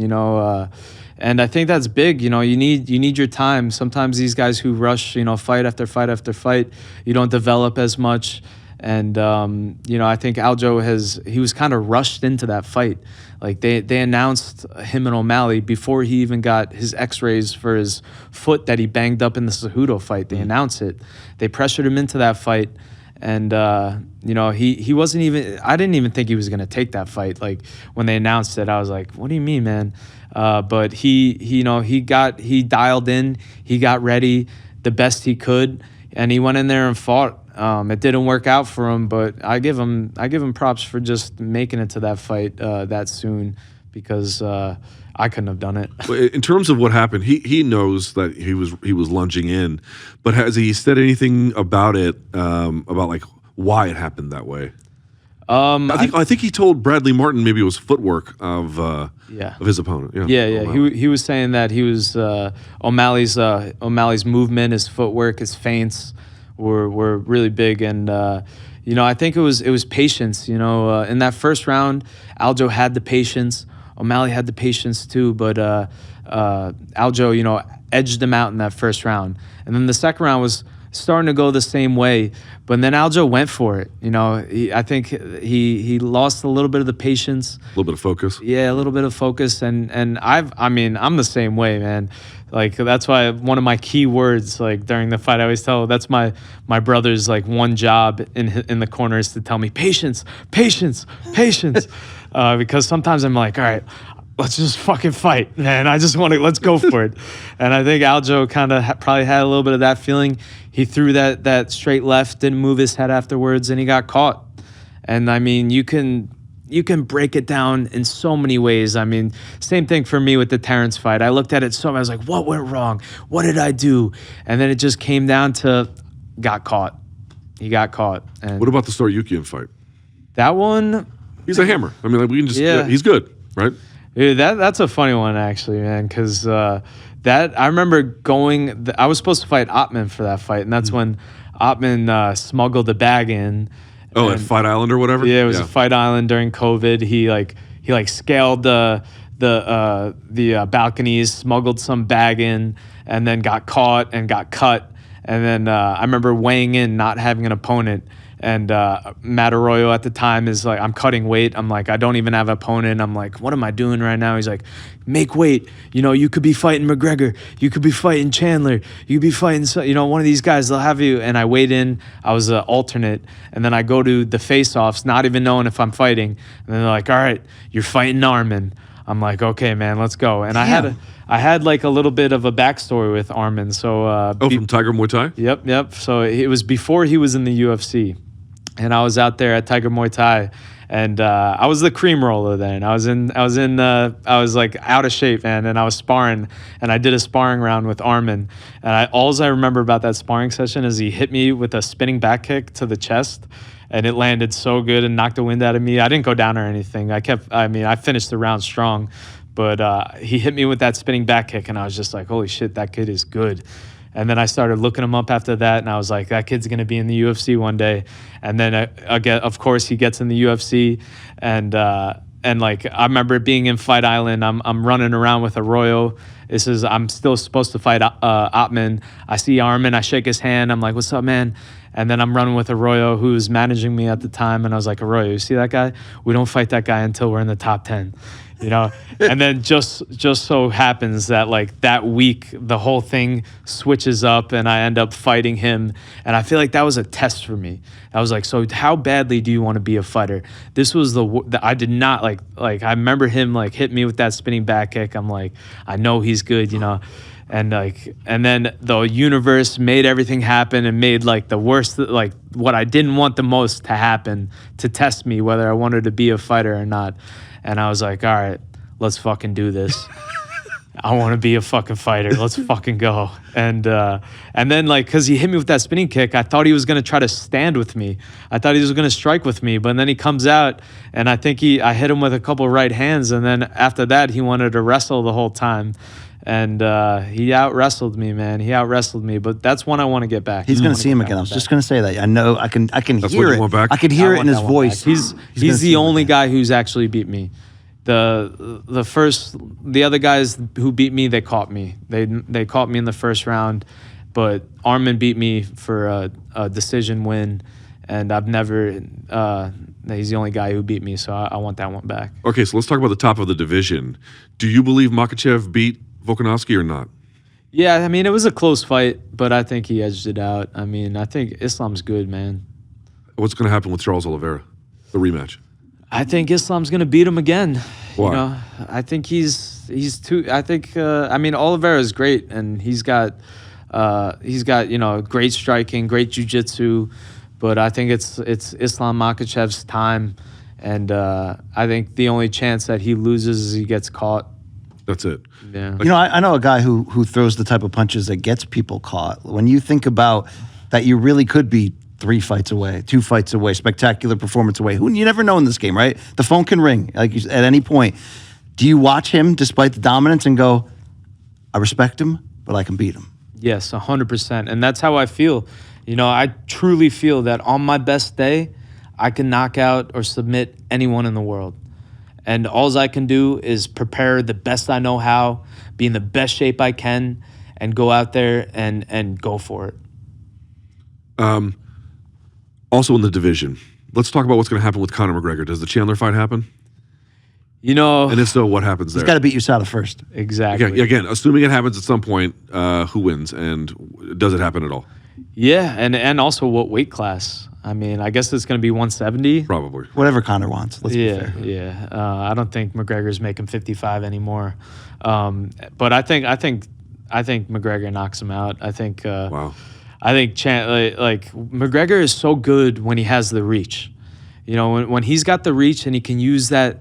And I think that's big. You need your time. Sometimes these guys who rush, fight after fight after fight, you don't develop as much. And I think Aljo he was kind of rushed into that fight. Like they announced him and O'Malley before he even got his X-rays for his foot that he banged up in the Cejudo fight. They announced it. They pressured him into that fight. And he wasn't even. I didn't even think he was gonna take that fight. Like when they announced it, I was like, "What do you mean, man?" But he dialed in. He got ready the best he could, and he went in there and fought. It didn't work out for him, but I give him props for just making it to that fight that soon, because I couldn't have done it. In terms of what happened, he knows that he was lunging in, but has he said anything about it, about why it happened that way? I think he told Bradley Martin maybe it was footwork of his opponent. Yeah. He was saying that he was O'Malley's movement, his footwork, his feints were really big, and I think it was patience. In that first round, Aljo had the patience. O'Malley had the patience too, but Aljo, edged him out in that first round, and then the second round was starting to go the same way, but then Aljo went for it. I think he lost a little bit of the patience, a little bit of focus. Yeah, a little bit of focus, and I'm the same way, man. That's why one of my key words, during the fight, I always tell, that's my brother's one job in the corner is to tell me patience, patience, patience, because sometimes I'm like, all right, let's just fucking fight, man. I just want to, let's go for it. And I think Aljo kind of probably had a little bit of that feeling. He threw that straight left, didn't move his head afterwards, and he got caught. And I mean, you can break it down in so many ways. I mean, same thing for me with the Terrence fight. I looked at it I was like, what went wrong? What did I do? And then it just came down to got caught. He got caught. And what about the Tsarukyan fight? That one? He's a hammer. I mean, we can just, he's good, right? Yeah, that's a funny one, actually, man, because I remember I was supposed to fight Ottman for that fight, and that's when Ottman smuggled a bag in. Oh, at Fight Island or whatever? Yeah, it was a Fight Island during COVID. He scaled the balconies, smuggled some bag in, and then got caught and got cut. And then I remember weighing in, not having an opponent. And Matt Arroyo at the time is like, I'm cutting weight. I'm like, I don't even have an opponent. I'm like, what am I doing right now? He's like, make weight. You could be fighting McGregor. You could be fighting Chandler. You could be fighting, one of these guys. They'll have you. And I weighed in. I was an alternate. And then I go to the face-offs, not even knowing if I'm fighting. And then they're like, all right, you're fighting Arman. I'm like, okay, man, let's go. And I had like a little bit of a backstory with Arman. So from Tiger Muay Thai? Yep. So it was before he was in the UFC. And I was out there at Tiger Muay Thai, and I was the cream roller then. I was like out of shape, man, and I was sparring, and I did a sparring round with Arman. And all I remember about that sparring session is he hit me with a spinning back kick to the chest, and it landed so good and knocked the wind out of me. I didn't go down or anything. I finished the round strong, but he hit me with that spinning back kick, and I was just like, holy shit, that kid is good. And then I started looking him up after that, and I was like, that kid's going to be in the UFC one day. And then, of course, he gets in the UFC, and like, I remember being in Fight Island. I'm running around with Arroyo. I'm still supposed to fight Ottman. I see Arman. I shake his hand. I'm like, what's up, man? And then I'm running with Arroyo, who was managing me at the time. And I was like, Arroyo, you see that guy? We don't fight that guy until we're in the top 10. And then just so happens that like that week the whole thing switches up and I end up fighting him, and I feel like that was a test for me. I was like, so how badly do you want to be a fighter? This was I did not like I remember him like hit me with that spinning back kick. I'm like, I know he's good, and then the universe made everything happen and made like the worst, like what I didn't want the most to happen, to test me whether I wanted to be a fighter or not. And I was like, all right, let's fucking do this. I want to be a fucking fighter. Let's fucking go. And then, like, because he hit me with that spinning kick, I thought he was going to try to stand with me. I thought he was going to strike with me. But then he comes out, and I think I hit him with a couple right hands. And then after that, he wanted to wrestle the whole time. And he out-wrestled me, man. He out-wrestled me. But that's one I want to get back. He's going to see him again. I was just going to say that. I know. I can That's hear what you it. want back? I can hear it in his voice. He's the only guy who's actually beat me. The other guys who beat me, they caught me. They caught me in the first round, but Arman beat me for a decision win, and I've never. He's the only guy who beat me, so I want that one back. Okay, so let's talk about the top of the division. Do you believe Makhachev beat Volkanovski or not? Yeah, I mean, it was a close fight, but I think he edged it out. I mean, I think Islam's good, man. What's going to happen with Charles Oliveira, the rematch? I think Islam's gonna beat him again. Why? I think he's too. I think I mean, Oliveira is great, and he's got great striking, great jiu-jitsu, but I think it's Islam Makhachev's time, and I think the only chance that he loses is he gets caught. That's it. Yeah. I know a guy who throws the type of punches that gets people caught. When you think about that, you really could be 3 fights away, 2 fights away, spectacular performance away. You never know in this game, right? The phone can ring at any point. Do you watch him despite the dominance and go, I respect him, but I can beat him? Yes, 100%. And that's how I feel. I truly feel that on my best day, I can knock out or submit anyone in the world. And all I can do is prepare the best I know how, be in the best shape I can, and go out there and go for it. Also in the division, let's talk about what's going to happen with Conor McGregor. Does the Chandler fight happen? And if so, what happens there? He's got to beat USADA first. Exactly. Again, assuming it happens at some point, who wins, and does it happen at all? Yeah, and also what weight class? I mean, I guess it's going to be 170. Probably. Whatever Conor wants. Let's be fair. Yeah. I don't think McGregor's making 55 anymore. But I think McGregor knocks him out. I think. Wow. I think McGregor is so good when he has the reach. When he's got the reach and he can use that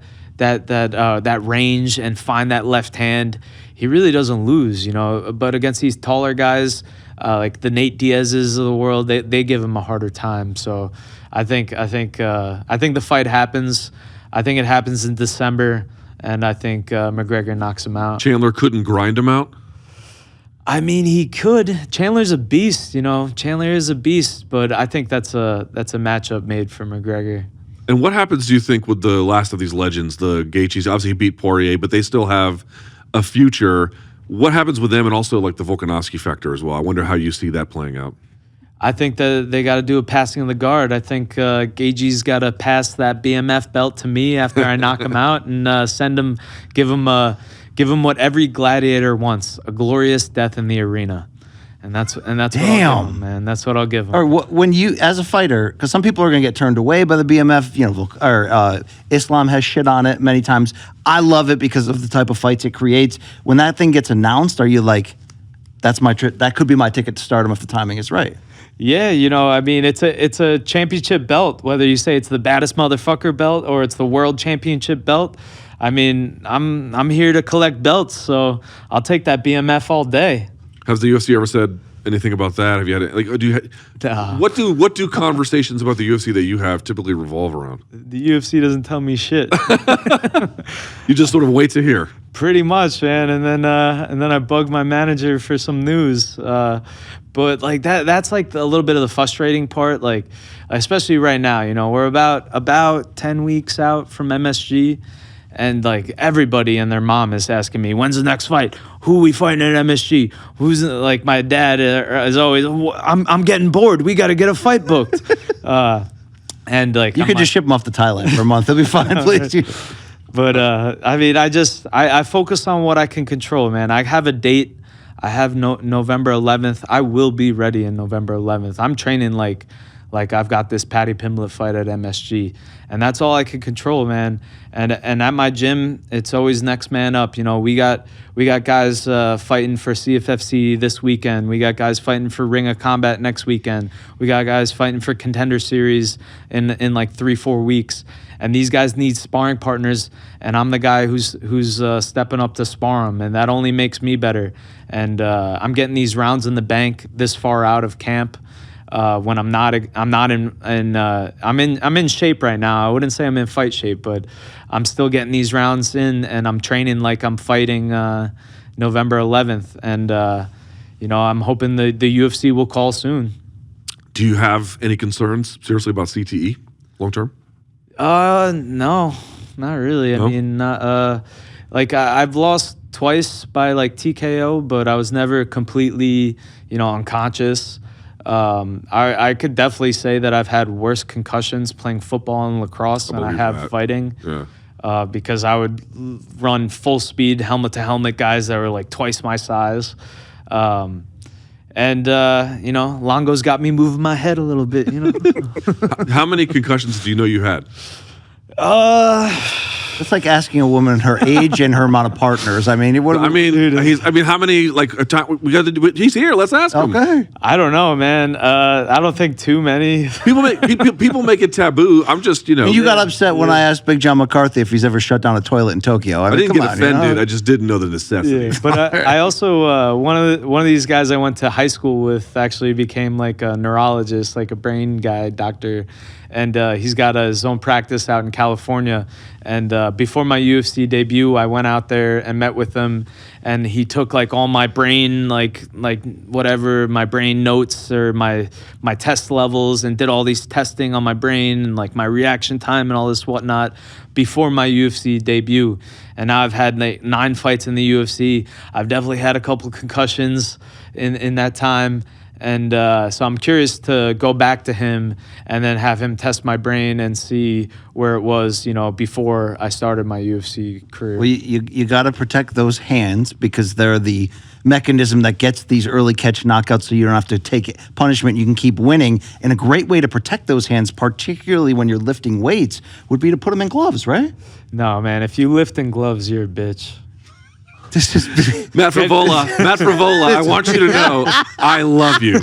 range and find that left hand, he really doesn't lose. But against these taller guys, like the Nate Diaz's of the world, they give him a harder time. So I think the fight happens. I think it happens in December, and I think McGregor knocks him out. Chandler couldn't grind him out? I mean, he could. Chandler's a beast, Chandler is a beast, but I think that's a matchup made for McGregor. And what happens, do you think, with the last of these legends, the Gaethjes? Obviously, he beat Poirier, but they still have a future. What happens with them, and also like the Volkanovski factor as well? I wonder how you see that playing out. I think that they got to do a passing of the guard. I think Gaethje's got to pass that BMF belt to me after I knock him out and give him what every gladiator wants: a glorious death in the arena. And that's what I'll give him, man. That's what I'll give him. Or when you, as a fighter, because some people are going to get turned away by the BMF, Islam has shit on it many times. I love it because of the type of fights it creates. When that thing gets announced, are you like, that could be my ticket to stardom if the timing is right? Yeah, I mean, it's a championship belt. Whether you say it's the baddest motherfucker belt or it's the world championship belt, I mean, I'm here to collect belts, so I'll take that BMF all day. Has the UFC ever said, anything about that? Have you had like? What do conversations about the UFC that you have typically revolve around? The UFC doesn't tell me shit. You just sort of wait to hear. Pretty much, man, and then I bug my manager for some news. But like that's like a little bit of the frustrating part. Like, especially right now, you know, we're about 10 weeks out from MSG, and like everybody and their mom is asking me, when's the next fight? Who are we fighting at MSG? Who's like my dad is always, I'm getting bored. We got to get a fight booked. And like you could just ship him off to Thailand for a month. It'll be fine, please. But I mean, I focus on what I can control, man. I have a date. I have November 11th. I will be ready in November 11th. I'm training like I've got this Paddy Pimblett fight at MSG, and that's all I can control, man. And at my gym, it's always next man up. You know, we got guys fighting for CFFC this weekend. We got guys fighting for Ring of Kombat next weekend. We got guys fighting for Contender Series in like 3-4 weeks. And these guys need sparring partners, and I'm the guy who's stepping up to spar them, and that only makes me better. And I'm getting these rounds in the bank this far out of camp. When I'm in shape right now. I wouldn't say I'm in fight shape, but I'm still getting these rounds in, and I'm training like I'm fighting November 11th. And you know, I'm hoping the UFC will call soon. Do you have any concerns seriously about CTE long term? No, not really. No? I mean, not, like I've lost twice by like TKO, but I was never completely, you know, unconscious. I could definitely say that I've had worse concussions playing football and lacrosse than I have fighting. Yeah. Because I would run full speed, helmet to helmet guys that were like twice my size. And you know, Longo's got me moving my head a little bit, you know. How many concussions do you know you had? It's like asking a woman her age and her amount of partners. I mean, how many like we got to do? He's here. Let's ask him. Okay. I don't know, man. I don't think too many. People make it taboo. I'm just, you know. You got upset when I asked Big John McCarthy if he's ever shut down a toilet in Tokyo. I mean, didn't get offended. You know? I just didn't know the necessity. Yeah, but I also one of these guys I went to high school with actually became like a neurologist, like a brain guy, doctor, and he's got his own practice out in California. And before my UFC debut, I went out there and met with him, and he took like all my brain, like whatever, my brain notes or my test levels, and did all these testing on my brain and like my reaction time and all this whatnot before my UFC debut. And now I've had like 9 fights in the UFC. I've definitely had a couple of concussions in that time. And so I'm curious to go back to him and then have him test my brain and see where it was, you know, before I started my UFC career. Well, you got to protect those hands because they're the mechanism that gets these early catch knockouts so you don't have to take punishment. You can keep winning. And a great way to protect those hands, particularly when you're lifting weights, would be to put them in gloves, right? No, man. If you lift in gloves, you're a bitch. This is Matt Frevola, I want you to know I love you.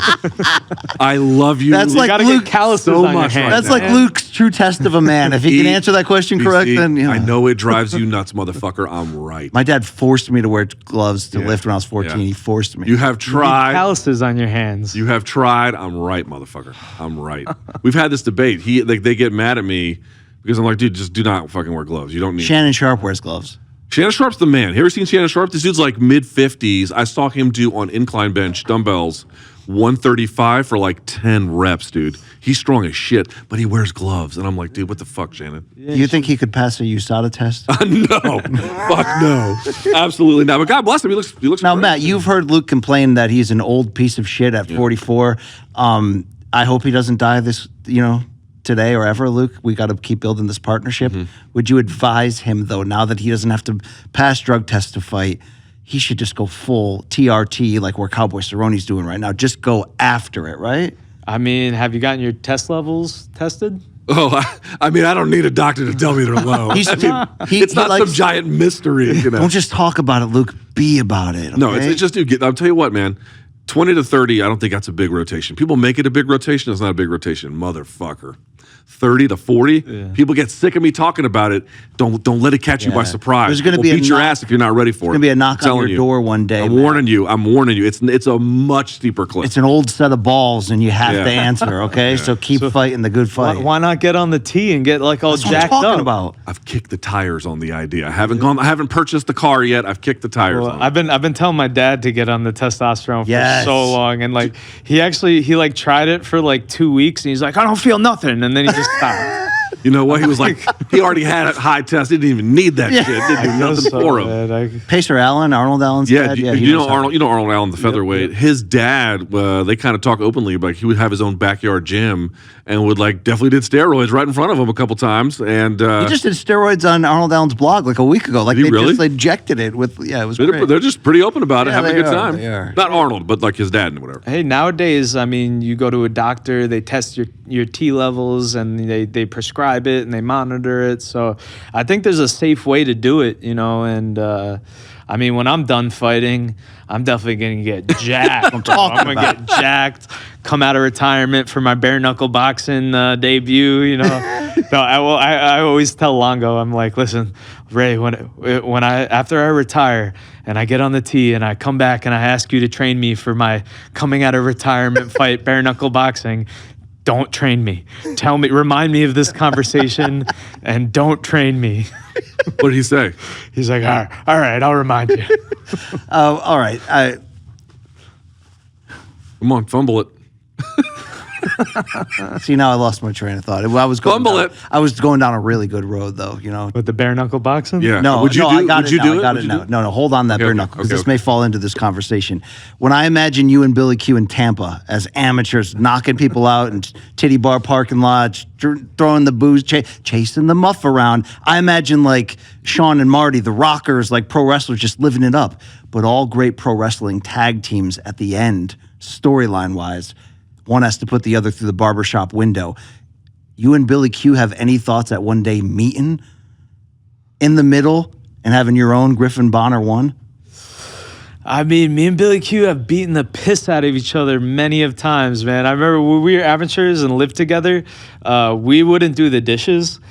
I love you. That's like Luke calluses so on much your hands. That's like Luke's true test of a man. If he can answer that question correct, then you know. I know it drives you nuts, motherfucker. I'm right. My dad forced me to wear gloves to lift when I was 14. Yeah. He forced me. You have tried. Calluses on your hands. You have tried. I'm right, motherfucker. I'm right. We've had this debate. They get mad at me because I'm like, dude, just do not fucking wear gloves. You don't need. Shannon Sharp wears gloves. Shannon Sharp's the man. Have you ever seen Shannon Sharp? This dude's like mid-50s. I saw him do on incline bench dumbbells 135 for like 10 reps, dude. He's strong as shit, but he wears gloves. And I'm like, dude, what the fuck, Shannon? Do you think he could pass a USADA test? No. Fuck no. Absolutely not. But God bless him. He looks Now, great. Matt, you've heard Luke complain that he's an old piece of shit at 44. I hope he doesn't die this, today or ever, Luke. We got to keep building this partnership. Mm-hmm. Would you advise him, though, now that he doesn't have to pass drug tests to fight, he should just go full TRT like where Cowboy Cerrone's doing right now? Just go after it, right? I mean, have you gotten your test levels tested? Oh, I mean, I don't need a doctor to tell me they're low. It's not some giant mystery. Don't just talk about it, Luke. Be about it. Okay? No, it's just, dude, I'll tell you what, man. 20 to 30, I don't think that's a big rotation. People make it a big rotation. It's not a big rotation. Motherfucker. 30 to 40. People get sick of me talking about it. Don't let it catch you by surprise. There's gonna We'll be a beat your knock- ass if you're not ready for it. There's gonna be a knock I'm on telling your you. door one day. I'm Matt. warning you. I'm warning you. It's a much steeper cliff. It's an old set of balls, and you have Yeah. to answer. Okay, so keep fighting the good fight. Why not get on the tee and get like all That's what I'm jacked talking up? about. I've kicked the tires on the idea. I haven't purchased the car yet. I've kicked the tires Well, on it. I've been telling my dad to get on the testosterone Yes. for so long, and like he like tried it for like 2 weeks, and he's like, I don't feel nothing, and then he just stopped. You know what? He was like, he already had a high test. He didn't even need that shit. Didn't do nothing for him. Pacer Allen, Arnold Allen's Yeah, dad. you he know knows how- Arnold. You know Arnold Allen, the featherweight. His dad, they kind of talk openly about. He would have his own backyard gym and would like definitely did steroids right in front of him a couple times. And He just did steroids on Arnold Allen's blog like a week ago. Like Did he they really? just injected it with. Yeah, it was great. they're just pretty open about it, Yeah, having a they good are, time. they are. Not Arnold, but like his dad and whatever. Hey, nowadays, I mean, you go to a doctor, they test your T levels, and they prescribe it and they monitor it. So I think there's a safe way to do it, you know. And I mean, when I'm done fighting, I'm definitely gonna get jacked. I'm gonna get jacked. Come out of retirement for my bare knuckle boxing debut. You know, no, I always tell Longo, I'm like, listen, Ray, when after I retire and I get on the tee and I come back and I ask you to train me for my coming out of retirement fight, bare knuckle boxing. Don't train me. Tell me, remind me of this conversation, and don't train me. What did he say? He's like, all right, I'll remind you. All right. Come on, fumble it. See, now I lost my train of thought. I was going Fumble down, it. I was going down a really good road, though. You know. With the bare knuckle boxing? Yeah. No, Would you no, do? I got Would it you now. do I it? got Would it you now. do- No, hold on that Okay, bare okay, knuckle, because okay, this okay. may fall into this conversation. When I imagine you and Billy Q in Tampa as amateurs knocking people out in titty bar parking lots, throwing the booze, chasing the muff around, I imagine like Sean and Marty, the Rockers, like pro wrestlers just living it up. But all great pro wrestling tag teams at the end, storyline-wise, one has to put the other through the barbershop window. You and Billy Q have any thoughts at one day meeting in the middle and having your own Griffin Bonner 1? I mean, me and Billy Q have beaten the piss out of each other many of times, man. I remember when we were amateurs and lived together, we wouldn't do the dishes.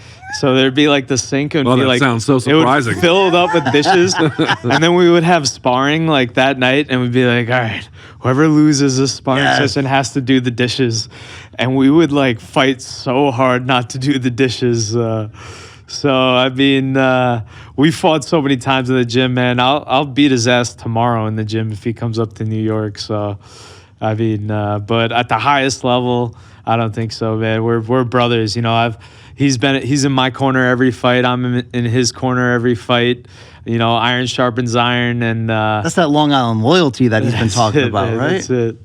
So there'd be like the sink and Oh, be that like sounds so it would surprising. filled up with dishes, and then we would have sparring like that night, and we'd be like, all right, whoever loses this sparring session has to do the dishes, and we would like fight so hard not to do the dishes. So I mean, we fought so many times in the gym, man. I'll beat his ass tomorrow in the gym if he comes up to New York. So I mean, but at the highest level, I don't think so, man. We're brothers, you know. He's in my corner every fight. I'm in his corner every fight. You know, iron sharpens iron, and That's that Long Island loyalty that he's been talking about, man, right? That's it.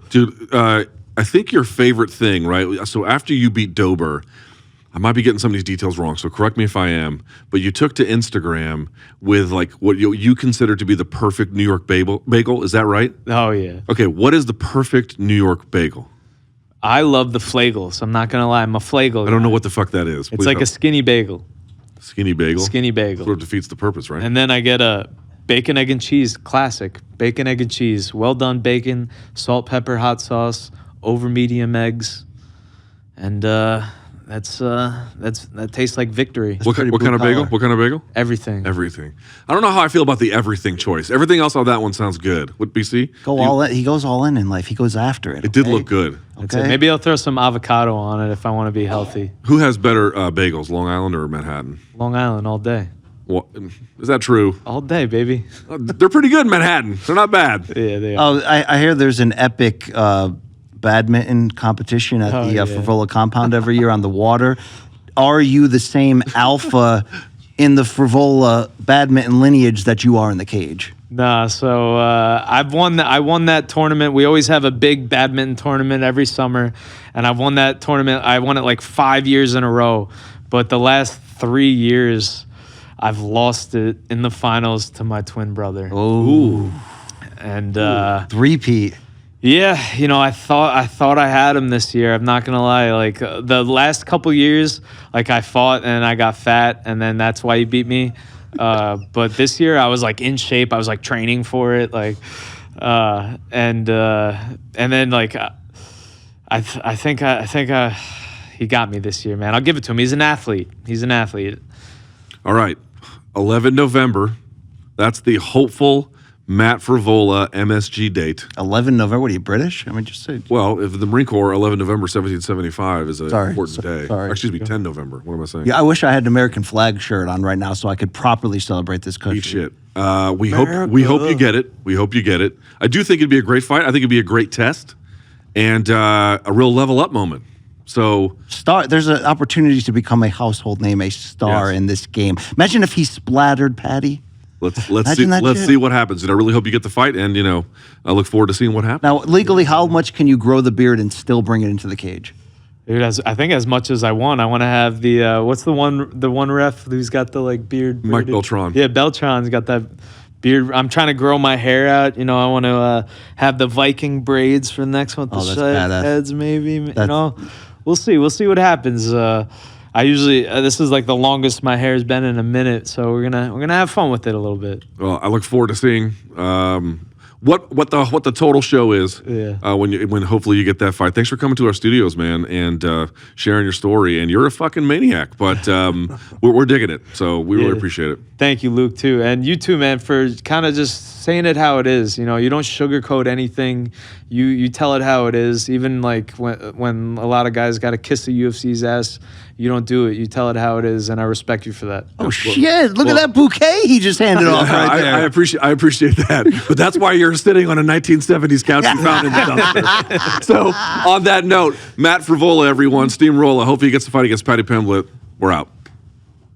Dude, I think your favorite thing, right? So after you beat Dober, I might be getting some of these details wrong, so correct me if I am, but you took to Instagram with like what you consider to be the perfect New York bagel. Is that right? Oh yeah. Okay, what is the perfect New York bagel? I love the flagels. I'm not gonna lie, I'm a flagel. I don't know what the fuck that is. It's Please like help. a skinny bagel. Skinny bagel. Skinny bagel. Sort of defeats the purpose, right? And then I get a bacon, egg, and cheese, classic. Bacon, egg, and cheese. Well done bacon, salt, pepper, hot sauce, over medium eggs. And that tastes like victory. What kind of bagel? collar. What kind of bagel? Everything. Everything. I don't know how I feel about the everything choice. Everything else on that one sounds good. What, BC? He goes all in life. He goes after it. It did okay? look good. That's it. Maybe I'll throw some avocado on it if I want to be healthy. Who has better bagels, Long Island or Manhattan? Long Island all day. What, is that true? All day, baby. They're pretty good in Manhattan. They're not bad. Yeah, they are. Oh, I hear there's an epic badminton competition at the Freevola compound every year on the water. Are you the same alpha in the Freevola badminton lineage that you are in the cage? Nah, so I won that tournament. We always have a big badminton tournament every summer, and I've won that tournament. I won it like 5 years in a row, but the last 3 years, I've lost it in the finals to my twin brother. Oh, And three-peat. yeah, you know, I thought I had him this year. I'm not gonna lie. Like the last couple years, like I fought and I got fat, and then that's why he beat me. But this year I was like in shape. I was like training for it, like, and then like I think he got me this year, man. I'll give it to him. He's an athlete. All right, 11 November. That's the hopeful Matt Frevola MSG date. 11 November. What are you, British? I mean, just say. Well, if the Marine Corps, 11 November 1775 is an Sorry, important day. sorry. Excuse me, 10 November. What am I saying? Yeah, I wish I had an American flag shirt on right now so I could properly celebrate this country. Eat shit. We hope you get it. We hope you get it. I do think it'd be a great fight. I think it'd be a great test and a real level up moment. So There's an opportunity to become a household name, a star Yes. in this game. Imagine if he splattered Paddy. let's Imagine that shit. see what happens. And I really hope you get the fight. And I look forward to seeing what happens. Now, legally, how much can you grow the beard and still bring it into the cage? Dude, I think as much as I want. I want to have the what's the one ref who's got the like beard? Mike braided- Beltran. Yeah, Beltran's got that beard. I'm trying to grow my hair out. I want to have the Viking braids for the next one. The Oh, that's side badass. heads, maybe. We'll see. We'll see what happens. I usually this is like the longest my hair's been in a minute, so we're gonna have fun with it a little bit. Well, I look forward to seeing what the total show is when hopefully you get that fight. Thanks for coming to our studios, man, and sharing your story. And you're a fucking maniac, but we're digging it. So we really appreciate it. Thank you, Luke, too. And you too, man, for kind of just saying it how it is. You don't sugarcoat anything. You tell it how it is. Even like when a lot of guys got to kiss the UFC's ass, you don't do it. You tell it how it is, and I respect you for that. Oh, shit. Look at that bouquet he just handed off right there. I appreciate that. But that's why you're sitting on a 1970s couch you found in the dumpster. So on that note, Matt Frevola, everyone, Steamrolla. Hopefully he gets the fight against Paddy Pimblett. We're out.